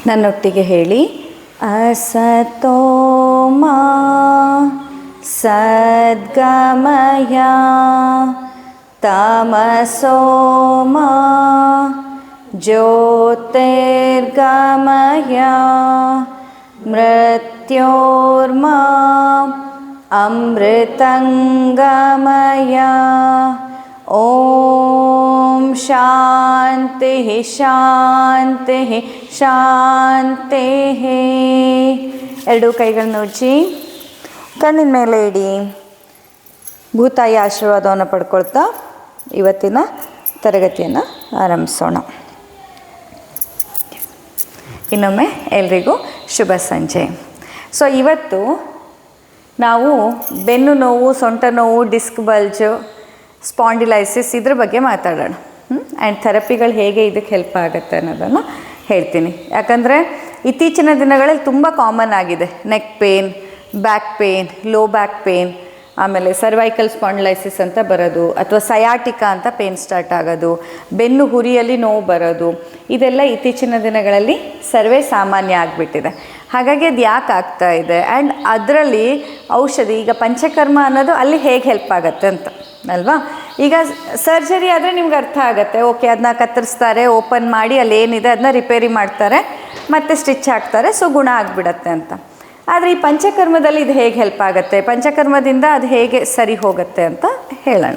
ನನ್ನೊಟ್ಟಿಗೆ ಹೇಳಿ. ಅಸತೋ ಮಾ ಸದ್ಗಮಯ ತಮಸೋ ಮಾ ಜ್ಯೋತಿರ್ಗಮಯ ಮೃತ್ಯೋರ್ಮಾ ಅಮೃತಂಗಮಯ. ಓಂ ಶಾಂತಿ ಶಾಂತಿ ಶಾಂತಿ. ಎರಡೂ ಕೈಗಳನ್ನ ಉಜ್ಜಿ ಕಣ್ಣಿನ ಮೇಲೆ ಇಡಿ. ಭೂತಾಯಿ ಆಶೀರ್ವಾದವನ್ನು ಪಡ್ಕೊಳ್ತಾ ಇವತ್ತಿನ ತರಗತಿಯನ್ನು ಆರಂಭಿಸೋಣ. ಇನ್ನೊಮ್ಮೆ ಎಲ್ರಿಗೂ ಶುಭ ಸಂಜೆ. ಸೊ ಇವತ್ತು ನಾವು ಬೆನ್ನು ನೋವು, ಸೊಂಟ ನೋವು, ಡಿಸ್ಕ್ ಬಲ್ಜು, ಸ್ಪಾಂಡಿಲೈಸಿಸ್ ಇದ್ರ ಬಗ್ಗೆ ಮಾತಾಡೋಣ. ಆ್ಯಂಡ್ ಥೆರಪಿಗಳು ಹೇಗೆ ಇದಕ್ಕೆ ಹೆಲ್ಪ್ ಆಗುತ್ತೆ ಅನ್ನೋದನ್ನು ಹೇಳ್ತೀನಿ. ಯಾಕಂದರೆ ಇತ್ತೀಚಿನ ದಿನಗಳಲ್ಲಿ ತುಂಬ ಕಾಮನ್ ಆಗಿದೆ neck pain, back pain, low back pain, ಆಮೇಲೆ ಸರ್ವೈಕಲ್ ಸ್ಪಾಂಡಿಲೈಸಿಸ್ ಅಂತ ಬರೋದು, ಅಥವಾ ಸಯಾಟಿಕಾ ಅಂತ ಪೇನ್ ಸ್ಟಾರ್ಟ್ ಆಗೋದು, ಬೆನ್ನು ಹುರಿಯಲ್ಲಿ ನೋವು ಬರೋದು, ಇದೆಲ್ಲ ಇತ್ತೀಚಿನ ದಿನಗಳಲ್ಲಿ ಸರ್ವೇ ಸಾಮಾನ್ಯ ಆಗಿಬಿಟ್ಟಿದೆ. ಹಾಗಾಗಿ ಅದು ಯಾಕೆ ಆಗ್ತಾ ಇದೆ ಆ್ಯಂಡ್ ಅದರಲ್ಲಿ ಔಷಧಿ, ಈಗ ಪಂಚಕರ್ಮ ಅನ್ನೋದು ಅಲ್ಲಿ ಹೇಗೆ ಹೆಲ್ಪ್ ಆಗುತ್ತೆ ಅಂತ ಅಲ್ವಾ. ಈಗ ಸರ್ಜರಿ ಆದರೆ ನಿಮ್ಗೆ ಅರ್ಥ ಆಗುತ್ತೆ, ಓಕೆ ಅದನ್ನ ಕತ್ತರಿಸ್ತಾರೆ, ಓಪನ್ ಮಾಡಿ ಅಲ್ಲಿ ಏನಿದೆ ಅದನ್ನ ರಿಪೇರಿ ಮಾಡ್ತಾರೆ, ಮತ್ತೆ ಸ್ಟಿಚ್ ಹಾಕ್ತಾರೆ, ಸೊ ಗುಣ ಆಗಿಬಿಡತ್ತೆ ಅಂತ. ಆದರೆ ಈ ಪಂಚಕರ್ಮದಲ್ಲಿ ಇದು ಹೇಗೆ ಹೆಲ್ಪ್ ಆಗುತ್ತೆ, ಪಂಚಕರ್ಮದಿಂದ ಅದು ಹೇಗೆ ಸರಿ ಹೋಗುತ್ತೆ ಅಂತ ಹೇಳೋಣ.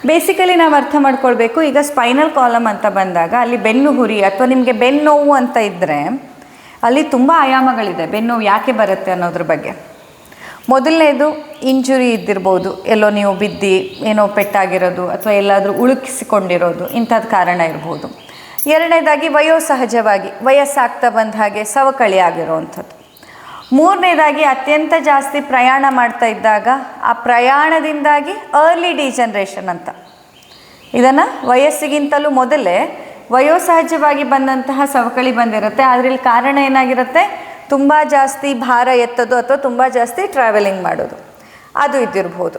ಬೇಸಿಕಲಿ ನಾವು ಅರ್ಥ ಮಾಡ್ಕೊಳ್ಬೇಕು. ಈಗ ಸ್ಪೈನಲ್ ಕಾಲಮ್ ಅಂತ ಬಂದಾಗ ಅಲ್ಲಿ ಬೆನ್ನು ಹುರಿ ಅಥವಾ ನಿಮಗೆ ಬೆನ್ನು ನೋವು ಅಂತ ಇದ್ದರೆ ಅಲ್ಲಿ ತುಂಬ ಆಯಾಮಗಳಿದೆ ಬೆನ್ನೋವು ಯಾಕೆ ಬರುತ್ತೆ ಅನ್ನೋದ್ರ ಬಗ್ಗೆ. ಮೊದಲನೇದು ಇಂಜುರಿ ಇದ್ದಿರ್ಬೋದು, ಎಲ್ಲೋ ನೀವು ಬಿದ್ದು ಏನೋ ಪೆಟ್ಟಾಗಿರೋದು ಅಥವಾ ಎಲ್ಲಾದರೂ ಉಳುಕಿಸಿಕೊಂಡಿರೋದು, ಇಂಥದ್ದು ಕಾರಣ ಇರ್ಬೋದು. ಎರಡನೇದಾಗಿ ವಯೋಸಹಜವಾಗಿ ವಯಸ್ಸಾಗ್ತಾ ಬಂದ ಹಾಗೆ ಸವಕಳಿ ಆಗಿರೋವಂಥದ್ದು. ಮೂರನೇದಾಗಿ ಅತ್ಯಂತ ಜಾಸ್ತಿ ಪ್ರಯಾಣ ಮಾಡ್ತಾ ಇದ್ದಾಗ ಆ ಪ್ರಯಾಣದಿಂದಾಗಿ ಅರ್ಲಿ ಡಿಜನರೇಷನ್ ಅಂತ. ಇದನ್ನು ವಯಸ್ಸಿಗಿಂತಲೂ ಮೊದಲೇ ವಯೋಸಹಜವಾಗಿ ಬಂದಂತಹ ಸವಕಳಿ ಬಂದಿರುತ್ತೆ. ಆದರೆ ಇಲ್ಲಿ ಕಾರಣ ಏನಾಗಿರುತ್ತೆ, ತುಂಬ ಜಾಸ್ತಿ ಭಾರ ಎತ್ತೋದು ಅಥವಾ ತುಂಬ ಜಾಸ್ತಿ ಟ್ರಾವೆಲಿಂಗ್ ಮಾಡೋದು, ಅದು ಇದ್ದಿರ್ಬೋದು.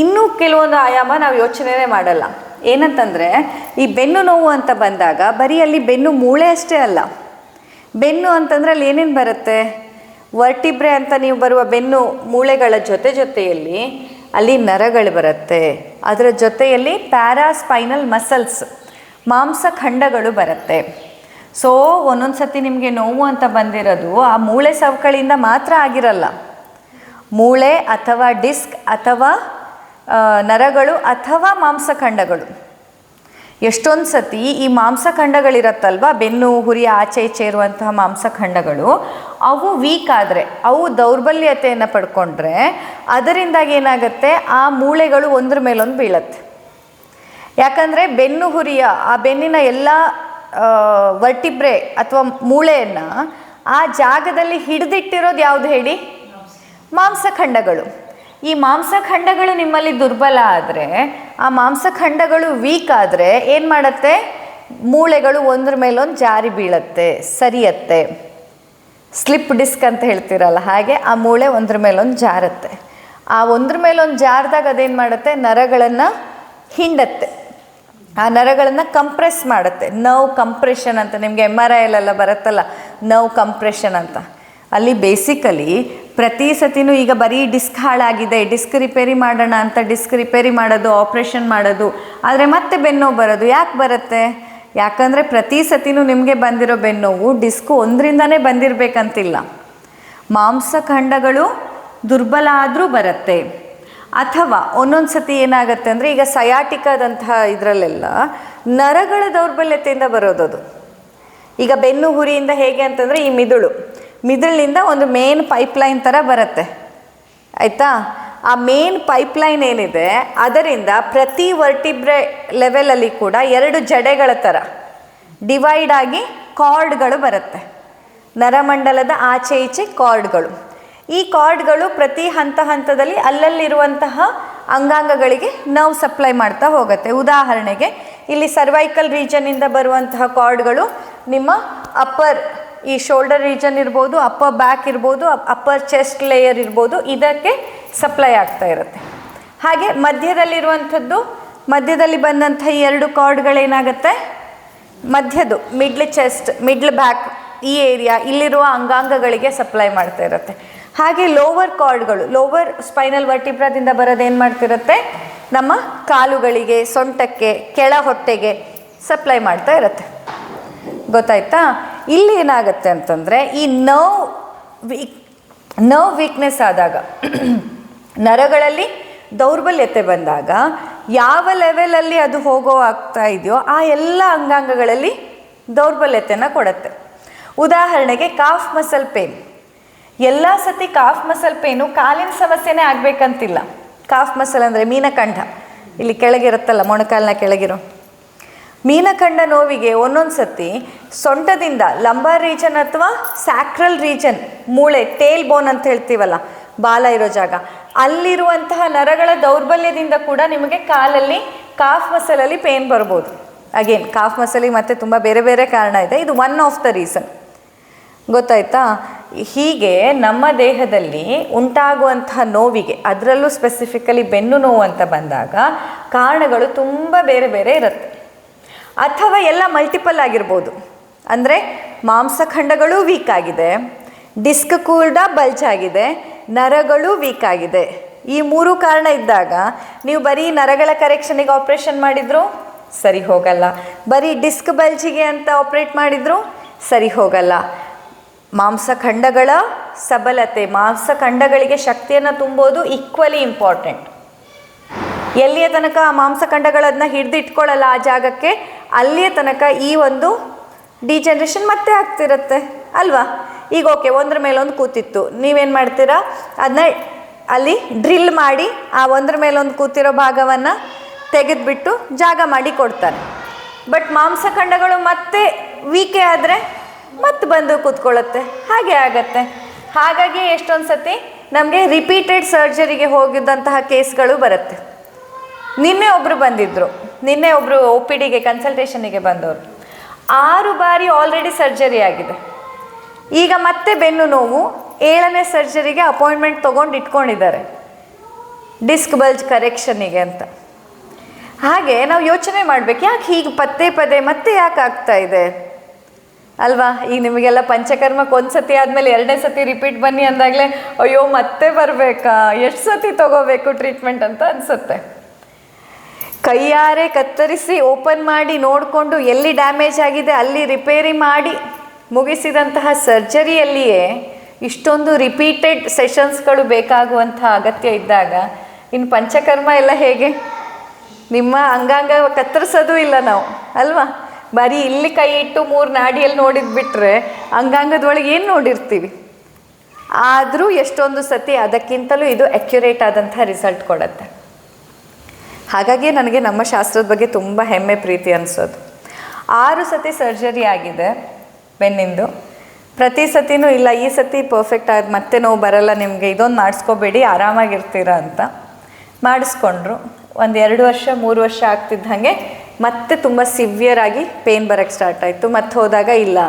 ಇನ್ನೂ ಕೆಲವೊಂದು ಆಯಾಮ ನಾವು ಯೋಚನೆನೇ ಮಾಡಲ್ಲ. ಏನಂತಂದರೆ ಈ ಬೆನ್ನು ನೋವು ಅಂತ ಬಂದಾಗ ಬರೀ ಅಲ್ಲಿ ಬೆನ್ನು ಮೂಳೆ ಅಷ್ಟೇ ಅಲ್ಲ. ಬೆನ್ನು ಅಂತಂದರೆ ಅಲ್ಲಿ ಏನೇನು ಬರುತ್ತೆ, ವರ್ಟಿಬ್ರೆ ಅಂತ ನೀವು ಬರುವ ಬೆನ್ನು ಮೂಳೆಗಳ ಜೊತೆಯಲ್ಲಿ ಅಲ್ಲಿ ನರಗಳು ಬರುತ್ತೆ. ಅದರ ಜೊತೆಯಲ್ಲಿ ಪ್ಯಾರಾಸ್ಪೈನಲ್ ಮಸಲ್ಸ್, ಮಾಂಸಖಂಡಗಳು ಬರುತ್ತೆ. ಸೊ ಒಂದೊಂದು ಸತಿ ನಿಮಗೆ ನೋವು ಅಂತ ಬಂದಿರೋದು ಆ ಮೂಳೆ ಸವಕಳಿಯಿಂದ ಮಾತ್ರ ಆಗಿರಲ್ಲ. ಮೂಳೆ ಅಥವಾ ಡಿಸ್ಕ್ ಅಥವಾ ನರಗಳು ಅಥವಾ ಮಾಂಸಖಂಡಗಳು. ಎಷ್ಟೊಂದು ಸತಿ ಈ ಮಾಂಸಖಂಡಗಳಿರತ್ತಲ್ವ, ಬೆನ್ನು ಹುರಿಯ ಆಚೆ ಈಚೆ ಇರುವಂತಹ ಮಾಂಸಖಂಡಗಳು, ಅವು ವೀಕ್ ಆದರೆ, ಅವು ದೌರ್ಬಲ್ಯತೆಯನ್ನು ಪಡ್ಕೊಂಡ್ರೆ ಅದರಿಂದಾಗಿ ಏನಾಗುತ್ತೆ, ಆ ಮೂಳೆಗಳು ಒಂದ್ರ ಮೇಲೊಂದು ಬೀಳತ್ತೆ. ಯಾಕಂದರೆ ಬೆನ್ನು ಹುರಿಯ ಆ ಬೆನ್ನಿನ ಎಲ್ಲ ವರ್ಟಿಬ್ರೆ ಅಥವಾ ಮೂಳೆಯನ್ನು ಆ ಜಾಗದಲ್ಲಿ ಹಿಡಿದಿಟ್ಟಿರೋದು ಯಾವುದು ಹೇಳಿ, ಮಾಂಸಖಂಡಗಳು. ಈ ಮಾಂಸಖಂಡಗಳು ನಿಮ್ಮಲ್ಲಿ ದುರ್ಬಲ ಆದರೆ, ಆ ಮಾಂಸಖಂಡಗಳು ವೀಕ್ ಆದರೆ ಏನು ಮಾಡುತ್ತೆ, ಮೂಳೆಗಳು ಒಂದ್ರ ಮೇಲೊಂದು ಜಾರಿ ಬೀಳತ್ತೆ, ಸರಿಯತ್ತೆ. ಸ್ಲಿಪ್ ಡಿಸ್ಕ್ ಅಂತ ಹೇಳ್ತೀರಲ್ಲ, ಹಾಗೆ ಆ ಮೂಳೆ ಒಂದ್ರ ಮೇಲೊಂದು ಜಾರತ್ತೆ. ಆ ಒಂದ್ರ ಮೇಲೊಂದು ಜಾರಿದಾಗ ಅದೇನು ಮಾಡುತ್ತೆ, ನರಗಳನ್ನು ಹಿಂಡತ್ತೆ, ಆ ನರಗಳನ್ನು ಕಂಪ್ರೆಸ್ ಮಾಡುತ್ತೆ. ನರ್ವ್ ಕಂಪ್ರೆಷನ್ ಅಂತ ನಿಮಗೆ MRI ಬರುತ್ತಲ್ಲ, ನರ್ವ್ ಕಂಪ್ರೆಷನ್ ಅಂತ. ಅಲ್ಲಿ ಬೇಸಿಕಲಿ ಪ್ರತಿ ಸತಿನೂ ಈಗ ಬರೀ ಡಿಸ್ಕ್ ಹಾಳಾಗಿದೆ, ಡಿಸ್ಕ್ ರಿಪೇರಿ ಮಾಡೋಣ ಅಂತ ಡಿಸ್ಕ್ ರಿಪೇರಿ ಮಾಡೋದು, ಆಪ್ರೇಷನ್ ಮಾಡೋದು, ಆದರೆ ಮತ್ತೆ ಬೆನ್ನೋವು ಬರೋದು ಯಾಕೆ ಬರುತ್ತೆ? ಯಾಕಂದರೆ ಪ್ರತಿ ಸತಿನೂ ನಿಮಗೆ ಬಂದಿರೋ ಬೆನ್ನೋವು ಡಿಸ್ಕ್ ಒಂದರಿಂದನೇ ಬಂದಿರಬೇಕಂತಿಲ್ಲ. ಮಾಂಸಖಂಡಗಳು ದುರ್ಬಲ ಆದರೂ ಬರುತ್ತೆ. ಅಥವಾ ಒಂದೊಂದು ಸತಿ ಏನಾಗುತ್ತೆ ಅಂದರೆ, ಈಗ ಸಯಾಟಿಕಾದಂತಹ ಇದರಲ್ಲೆಲ್ಲ ನರಗಳ ದೌರ್ಬಲ್ಯತೆಯಿಂದ ಬರೋದದು. ಈಗ ಬೆನ್ನು ಹುರಿಯಿಂದ ಹೇಗೆ ಅಂತಂದರೆ, ಈ ಮಿದುಳಿನಿಂದ ಒಂದು ಮೇನ್ ಪೈಪ್ಲೈನ್ ಥರ ಬರುತ್ತೆ, ಆಯಿತಾ. ಆ ಮೇನ್ ಪೈಪ್ಲೈನ್ ಏನಿದೆ ಅದರಿಂದ ಪ್ರತಿ ವರ್ಟಿಬ್ರೆ ಲೆವೆಲಲ್ಲಿ ಕೂಡ 2 ಜಡೆಗಳ ಥರ ಡಿವೈಡ್ ಆಗಿ ಕಾರ್ಡ್ಗಳು ಬರುತ್ತೆ. ನರಮಂಡಲದ ಆಚೆ ಈಚೆ ಕಾರ್ಡ್ಗಳು. ಈ ಕಾರ್ಡ್ಗಳು ಪ್ರತಿ ಹಂತದಲ್ಲಿ ಅಲ್ಲಲ್ಲಿರುವಂತಹ ಅಂಗಾಂಗಗಳಿಗೆ ನಾವು ಸಪ್ಲೈ ಮಾಡ್ತಾ ಹೋಗುತ್ತೆ. ಉದಾಹರಣೆಗೆ ಇಲ್ಲಿ ಸರ್ವೈಕಲ್ ರೀಜನ್ನಿಂದ ಬರುವಂತಹ ಕಾರ್ಡ್ಗಳು ನಿಮ್ಮ ಅಪ್ಪರ್ ಈ ಶೋಲ್ಡರ್ ರೀಜನ್ ಇರ್ಬೋದು, ಅಪ್ಪರ್ ಬ್ಯಾಕ್ ಇರ್ಬೋದು, ಅಪ್ಪರ್ ಚೆಸ್ಟ್ ಲೇಯರ್ ಇರ್ಬೋದು, ಇದಕ್ಕೆ ಸಪ್ಲೈ ಆಗ್ತಾ ಇರುತ್ತೆ. ಹಾಗೆ ಮಧ್ಯದಲ್ಲಿ ಬಂದಂಥ ಈ 2 ಕಾರ್ಡ್ಗಳೇನಾಗುತ್ತೆ, ಮಧ್ಯದು ಮಿಡ್ಲ್ ಚೆಸ್ಟ್, ಮಿಡ್ಲ್ ಬ್ಯಾಕ್ ಈ ಏರಿಯಾ ಇಲ್ಲಿರುವ ಅಂಗಾಂಗಗಳಿಗೆ ಸಪ್ಲೈ ಮಾಡ್ತಾ ಇರುತ್ತೆ. ಹಾಗೆ ಲೋವರ್ ಕಾರ್ಡ್ಗಳು, ಲೋವರ್ ಸ್ಪೈನಲ್ ವರ್ಟಿಬ್ರಾದಿಂದ ಬರೋದೇನು ಮಾಡ್ತಿರುತ್ತೆ, ನಮ್ಮ ಕಾಲುಗಳಿಗೆ, ಸೊಂಟಕ್ಕೆ, ಕೆಳ ಹೊಟ್ಟೆಗೆ ಸಪ್ಲೈ ಮಾಡ್ತಾ ಇರುತ್ತೆ. ಗೊತ್ತಾಯ್ತಾ? ಇಲ್ಲಿ ಏನಾಗುತ್ತೆ ಅಂತಂದರೆ ಈ ನರ್ವ್ ವೀಕ್ನೆಸ್ ಆದಾಗ, ನರಗಳಲ್ಲಿ ದೌರ್ಬಲ್ಯತೆ ಬಂದಾಗ ಯಾವ ಲೆವೆಲಲ್ಲಿ ಅದು ಆಗ್ತಾ ಇದೆಯೋ ಆ ಎಲ್ಲ ಅಂಗಾಂಗಗಳಲ್ಲಿ ದೌರ್ಬಲ್ಯತೆಯನ್ನು ಕೊಡುತ್ತೆ. ಉದಾಹರಣೆಗೆ ಕಾಫ್ ಮಸಲ್ ಪೇನ್. ಎಲ್ಲ ಸತಿ ಕಾಫ್ ಮಸಲ್ ಪೇನು ಕಾಲಿನ ಸಮಸ್ಯೆನೇ ಆಗಬೇಕಂತಿಲ್ಲ. ಕಾಫ್ ಮಸಲ್ ಅಂದರೆ ಮೀನಖಂಡ, ಇಲ್ಲಿ ಕೆಳಗಿರುತ್ತಲ್ಲ, ಮೊಣಕಾಲಿನ ಕೆಳಗಿರೋ ಮೀನಖಂಡ ನೋವಿಗೆ ಒಂದೊಂದು ಸತಿ ಸೊಂಟದಿಂದ ಲಂಬಾರ್ ರೀಜನ್ ಅಥವಾ ಸ್ಯಾಕ್ರಲ್ ರೀಜನ್, ಮೂಳೆ, ಟೇಲ್ ಬೋನ್ ಅಂತ ಹೇಳ್ತೀವಲ್ಲ, ಬಾಲ ಇರೋ ಜಾಗ, ಅಲ್ಲಿರುವಂತಹ ನರಗಳ ದೌರ್ಬಲ್ಯದಿಂದ ಕೂಡ ನಿಮಗೆ ಕಾಲಲ್ಲಿ ಕಾಫ್ ಮಸಲಲ್ಲಿ ಪೇನ್ ಬರ್ಬೋದು. ಅಗೇನ್ ಕಾಫ್ ಮಸಲಿಗೆ ಮತ್ತೆ ತುಂಬ ಬೇರೆ ಬೇರೆ ಕಾರಣ ಇದೆ, ಇದು ಒನ್ ಆಫ್ ದ ರೀಸನ್. ಗೊತ್ತಾಯ್ತಾ? ಹೀಗೆ ನಮ್ಮ ದೇಹದಲ್ಲಿ ಉಂಟಾಗುವಂತಹ ನೋವಿಗೆ, ಅದರಲ್ಲೂ ಸ್ಪೆಸಿಫಿಕಲಿ ಬೆನ್ನು ನೋವು ಅಂತ ಬಂದಾಗ ಕಾರಣಗಳು ತುಂಬ ಬೇರೆ ಬೇರೆ ಇರುತ್ತೆ. ಅಥವಾ ಎಲ್ಲ ಮಲ್ಟಿಪಲ್ ಆಗಿರ್ಬೋದು. ಅಂದರೆ ಮಾಂಸಖಂಡಗಳು ವೀಕ್ ಆಗಿದೆ, ಡಿಸ್ಕ್ ಕೂಡ ಬಲ್ಜ್ ಆಗಿದೆ, ನರಗಳು ವೀಕ್ ಆಗಿದೆ. ಈ ಮೂರು ಕಾರಣ ಇದ್ದಾಗ ನೀವು ಬರೀ ನರಗಳ ಕರೆಕ್ಷನಿಗೆ ಆಪ್ರೇಷನ್ ಮಾಡಿದ್ರು ಸರಿ ಹೋಗಲ್ಲ, ಬರೀ ಡಿಸ್ಕ್ ಬಲ್ಜಿಗೆ ಅಂತ ಆಪ್ರೇಟ್ ಮಾಡಿದ್ರು ಸರಿ ಹೋಗಲ್ಲ. ಮಾಂಸಖಂಡಗಳ ಸಬಲತೆ, ಮಾಂಸಖಂಡಗಳಿಗೆ ಶಕ್ತಿಯನ್ನು ತುಂಬೋದು ಈಕ್ವಲಿ ಇಂಪಾರ್ಟೆಂಟ್. ಎಲ್ಲಿಯ ತನಕ ಆ ಮಾಂಸಖಂಡಗಳನ್ನ ಹಿಡಿದಿಟ್ಕೊಳ್ಳಲ್ಲ ಆ ಜಾಗಕ್ಕೆ, ಅಲ್ಲಿಯ ತನಕ ಈ ಒಂದು ಡಿಜನರೇಷನ್ ಮತ್ತೆ ಆಗ್ತಿರುತ್ತೆ ಅಲ್ವಾ? ಈಗ ಓಕೆ, ಒಂದ್ರ ಮೇಲೊಂದು ಕೂತಿತ್ತು, ನೀವೇನು ಮಾಡ್ತೀರಾ, ಅದನ್ನ ಅಲ್ಲಿ ಡ್ರಿಲ್ ಮಾಡಿ ಆ ಒಂದ್ರ ಮೇಲೊಂದು ಕೂತಿರೋ ಭಾಗವನ್ನು ತೆಗೆದುಬಿಟ್ಟು ಜಾಗ ಮಾಡಿ ಕೊಡ್ತಾರೆ. ಬಟ್ ಮಾಂಸಖಂಡಗಳು ಮತ್ತೆ ವೀಕೆ ಆದರೆ ಮತ್ತೆ ಬಂದು ಕೂತ್ಕೊಳ್ಳುತ್ತೆ, ಹಾಗೆ ಆಗತ್ತೆ. ಹಾಗಾಗಿ ಎಷ್ಟೊಂದು ಸತಿ ನಮಗೆ ರಿಪೀಟೆಡ್ ಸರ್ಜರಿಗೆ ಹೋಗಿದ್ದಂತಹ ಕೇಸ್ಗಳು ಬರುತ್ತೆ. ನಿನ್ನೆ ಒಬ್ಬರು ಬಂದಿದ್ದರು, ನಿನ್ನೆ ಒಬ್ಬರು ಒ ಪಿ ಡಿಗೆ ಕನ್ಸಲ್ಟೇಷನಿಗೆ ಬಂದವರು, 6 ಬಾರಿ ಆಲ್ರೆಡಿ ಸರ್ಜರಿ ಆಗಿದೆ. ಈಗ ಮತ್ತೆ ಬೆನ್ನು ನೋವು, 7ನೇ ಸರ್ಜರಿಗೆ ಅಪಾಯಿಂಟ್ಮೆಂಟ್ ತೊಗೊಂಡು ಇಟ್ಕೊಂಡಿದ್ದಾರೆ ಡಿಸ್ಕ್ ಬಲ್ಜ್ ಕರೆಕ್ಷನಿಗೆ ಅಂತ. ಹಾಗೆ ನಾವು ಯೋಚನೆ ಮಾಡಬೇಕು, ಯಾಕೆ ಹೀಗೆ ಪದೇ ಪದೇ ಮತ್ತೆ ಯಾಕೆ ಆಗ್ತಾ ಇದೆ ಅಲ್ವಾ? ಈಗ ನಿಮಗೆಲ್ಲ ಪಂಚಕರ್ಮಕ್ಕೆ ಒಂದು ಸತಿ ಆದಮೇಲೆ 2ನೇ ಸತಿ ರಿಪೀಟ್ ಬನ್ನಿ ಅಂದಾಗಲೇ ಅಯ್ಯೋ ಮತ್ತೆ ಬರಬೇಕಾ, ಎಷ್ಟು ಸತಿ ತೊಗೋಬೇಕು ಟ್ರೀಟ್ಮೆಂಟ್ ಅಂತ ಅನಿಸುತ್ತೆ. ಕೈಯಾರೆ ಕತ್ತರಿಸಿ ಓಪನ್ ಮಾಡಿ ನೋಡಿಕೊಂಡು ಎಲ್ಲಿ ಡ್ಯಾಮೇಜ್ ಆಗಿದೆ ಅಲ್ಲಿ ರಿಪೇರಿ ಮಾಡಿ ಮುಗಿಸಿದಂತಹ ಸರ್ಜರಿಯಲ್ಲಿಯೇ ಇಷ್ಟೊಂದು ರಿಪೀಟೆಡ್ ಸೆಷನ್ಸ್ಗಳು ಬೇಕಾಗುವಂಥ ಅಗತ್ಯ ಇದ್ದಾಗ ಇನ್ನು ಪಂಚಕರ್ಮ ಎಲ್ಲ ಹೇಗೆ? ನಿಮ್ಮ ಅಂಗಾಂಗ ಕತ್ತರಿಸೋದು ಇಲ್ಲ ನಾವು ಅಲ್ವಾ? ಬರೀ ಇಲ್ಲಿ ಕೈ ಇಟ್ಟು 3 ನಾಡಿಯಲ್ಲಿ ನೋಡಿದ್ಬಿಟ್ರೆ ಅಂಗಾಂಗದೊಳಗೆ ಏನು ನೋಡಿರ್ತೀವಿ. ಆದರೂ ಎಷ್ಟೊಂದು ಸತಿ ಅದಕ್ಕಿಂತಲೂ ಇದು ಅಕ್ಯುರೇಟ್ ಆದಂಥ ರಿಸಲ್ಟ್ ಕೊಡುತ್ತೆ. ಹಾಗಾಗಿ ನನಗೆ ನಮ್ಮ ಶಾಸ್ತ್ರದ ಬಗ್ಗೆ ತುಂಬ ಹೆಮ್ಮೆ ಪ್ರೀತಿ ಅನಿಸೋದು. 6 ಸತಿ ಸರ್ಜರಿ ಆಗಿದೆ ಬೆನ್ನಿಂದು. ಪ್ರತಿ ಸತಿನೂ ಇಲ್ಲ ಈ ಸತಿ ಪರ್ಫೆಕ್ಟ್ ಆದ ಮತ್ತೆ ನೋವು ಬರಲ್ಲ ನಿಮಗೆ, ಇದೊಂದು ಮಾಡಿಸ್ಕೋಬೇಡಿ ಆರಾಮಾಗಿರ್ತೀರ ಅಂತ ಮಾಡಿಸ್ಕೊಂಡ್ರು. ಒಂದು 2 ವರ್ಷ 3 ವರ್ಷ ಆಗ್ತಿದ್ದಂಗೆ ಮತ್ತೆ ತುಂಬ ಸಿವಿಯರ್ ಆಗಿ ಪೇನ್ ಬರೋಕ್ಕೆ ಸ್ಟಾರ್ಟ್ ಆಯಿತು. ಮತ್ತೆ ಹೋದಾಗ ಇಲ್ಲ,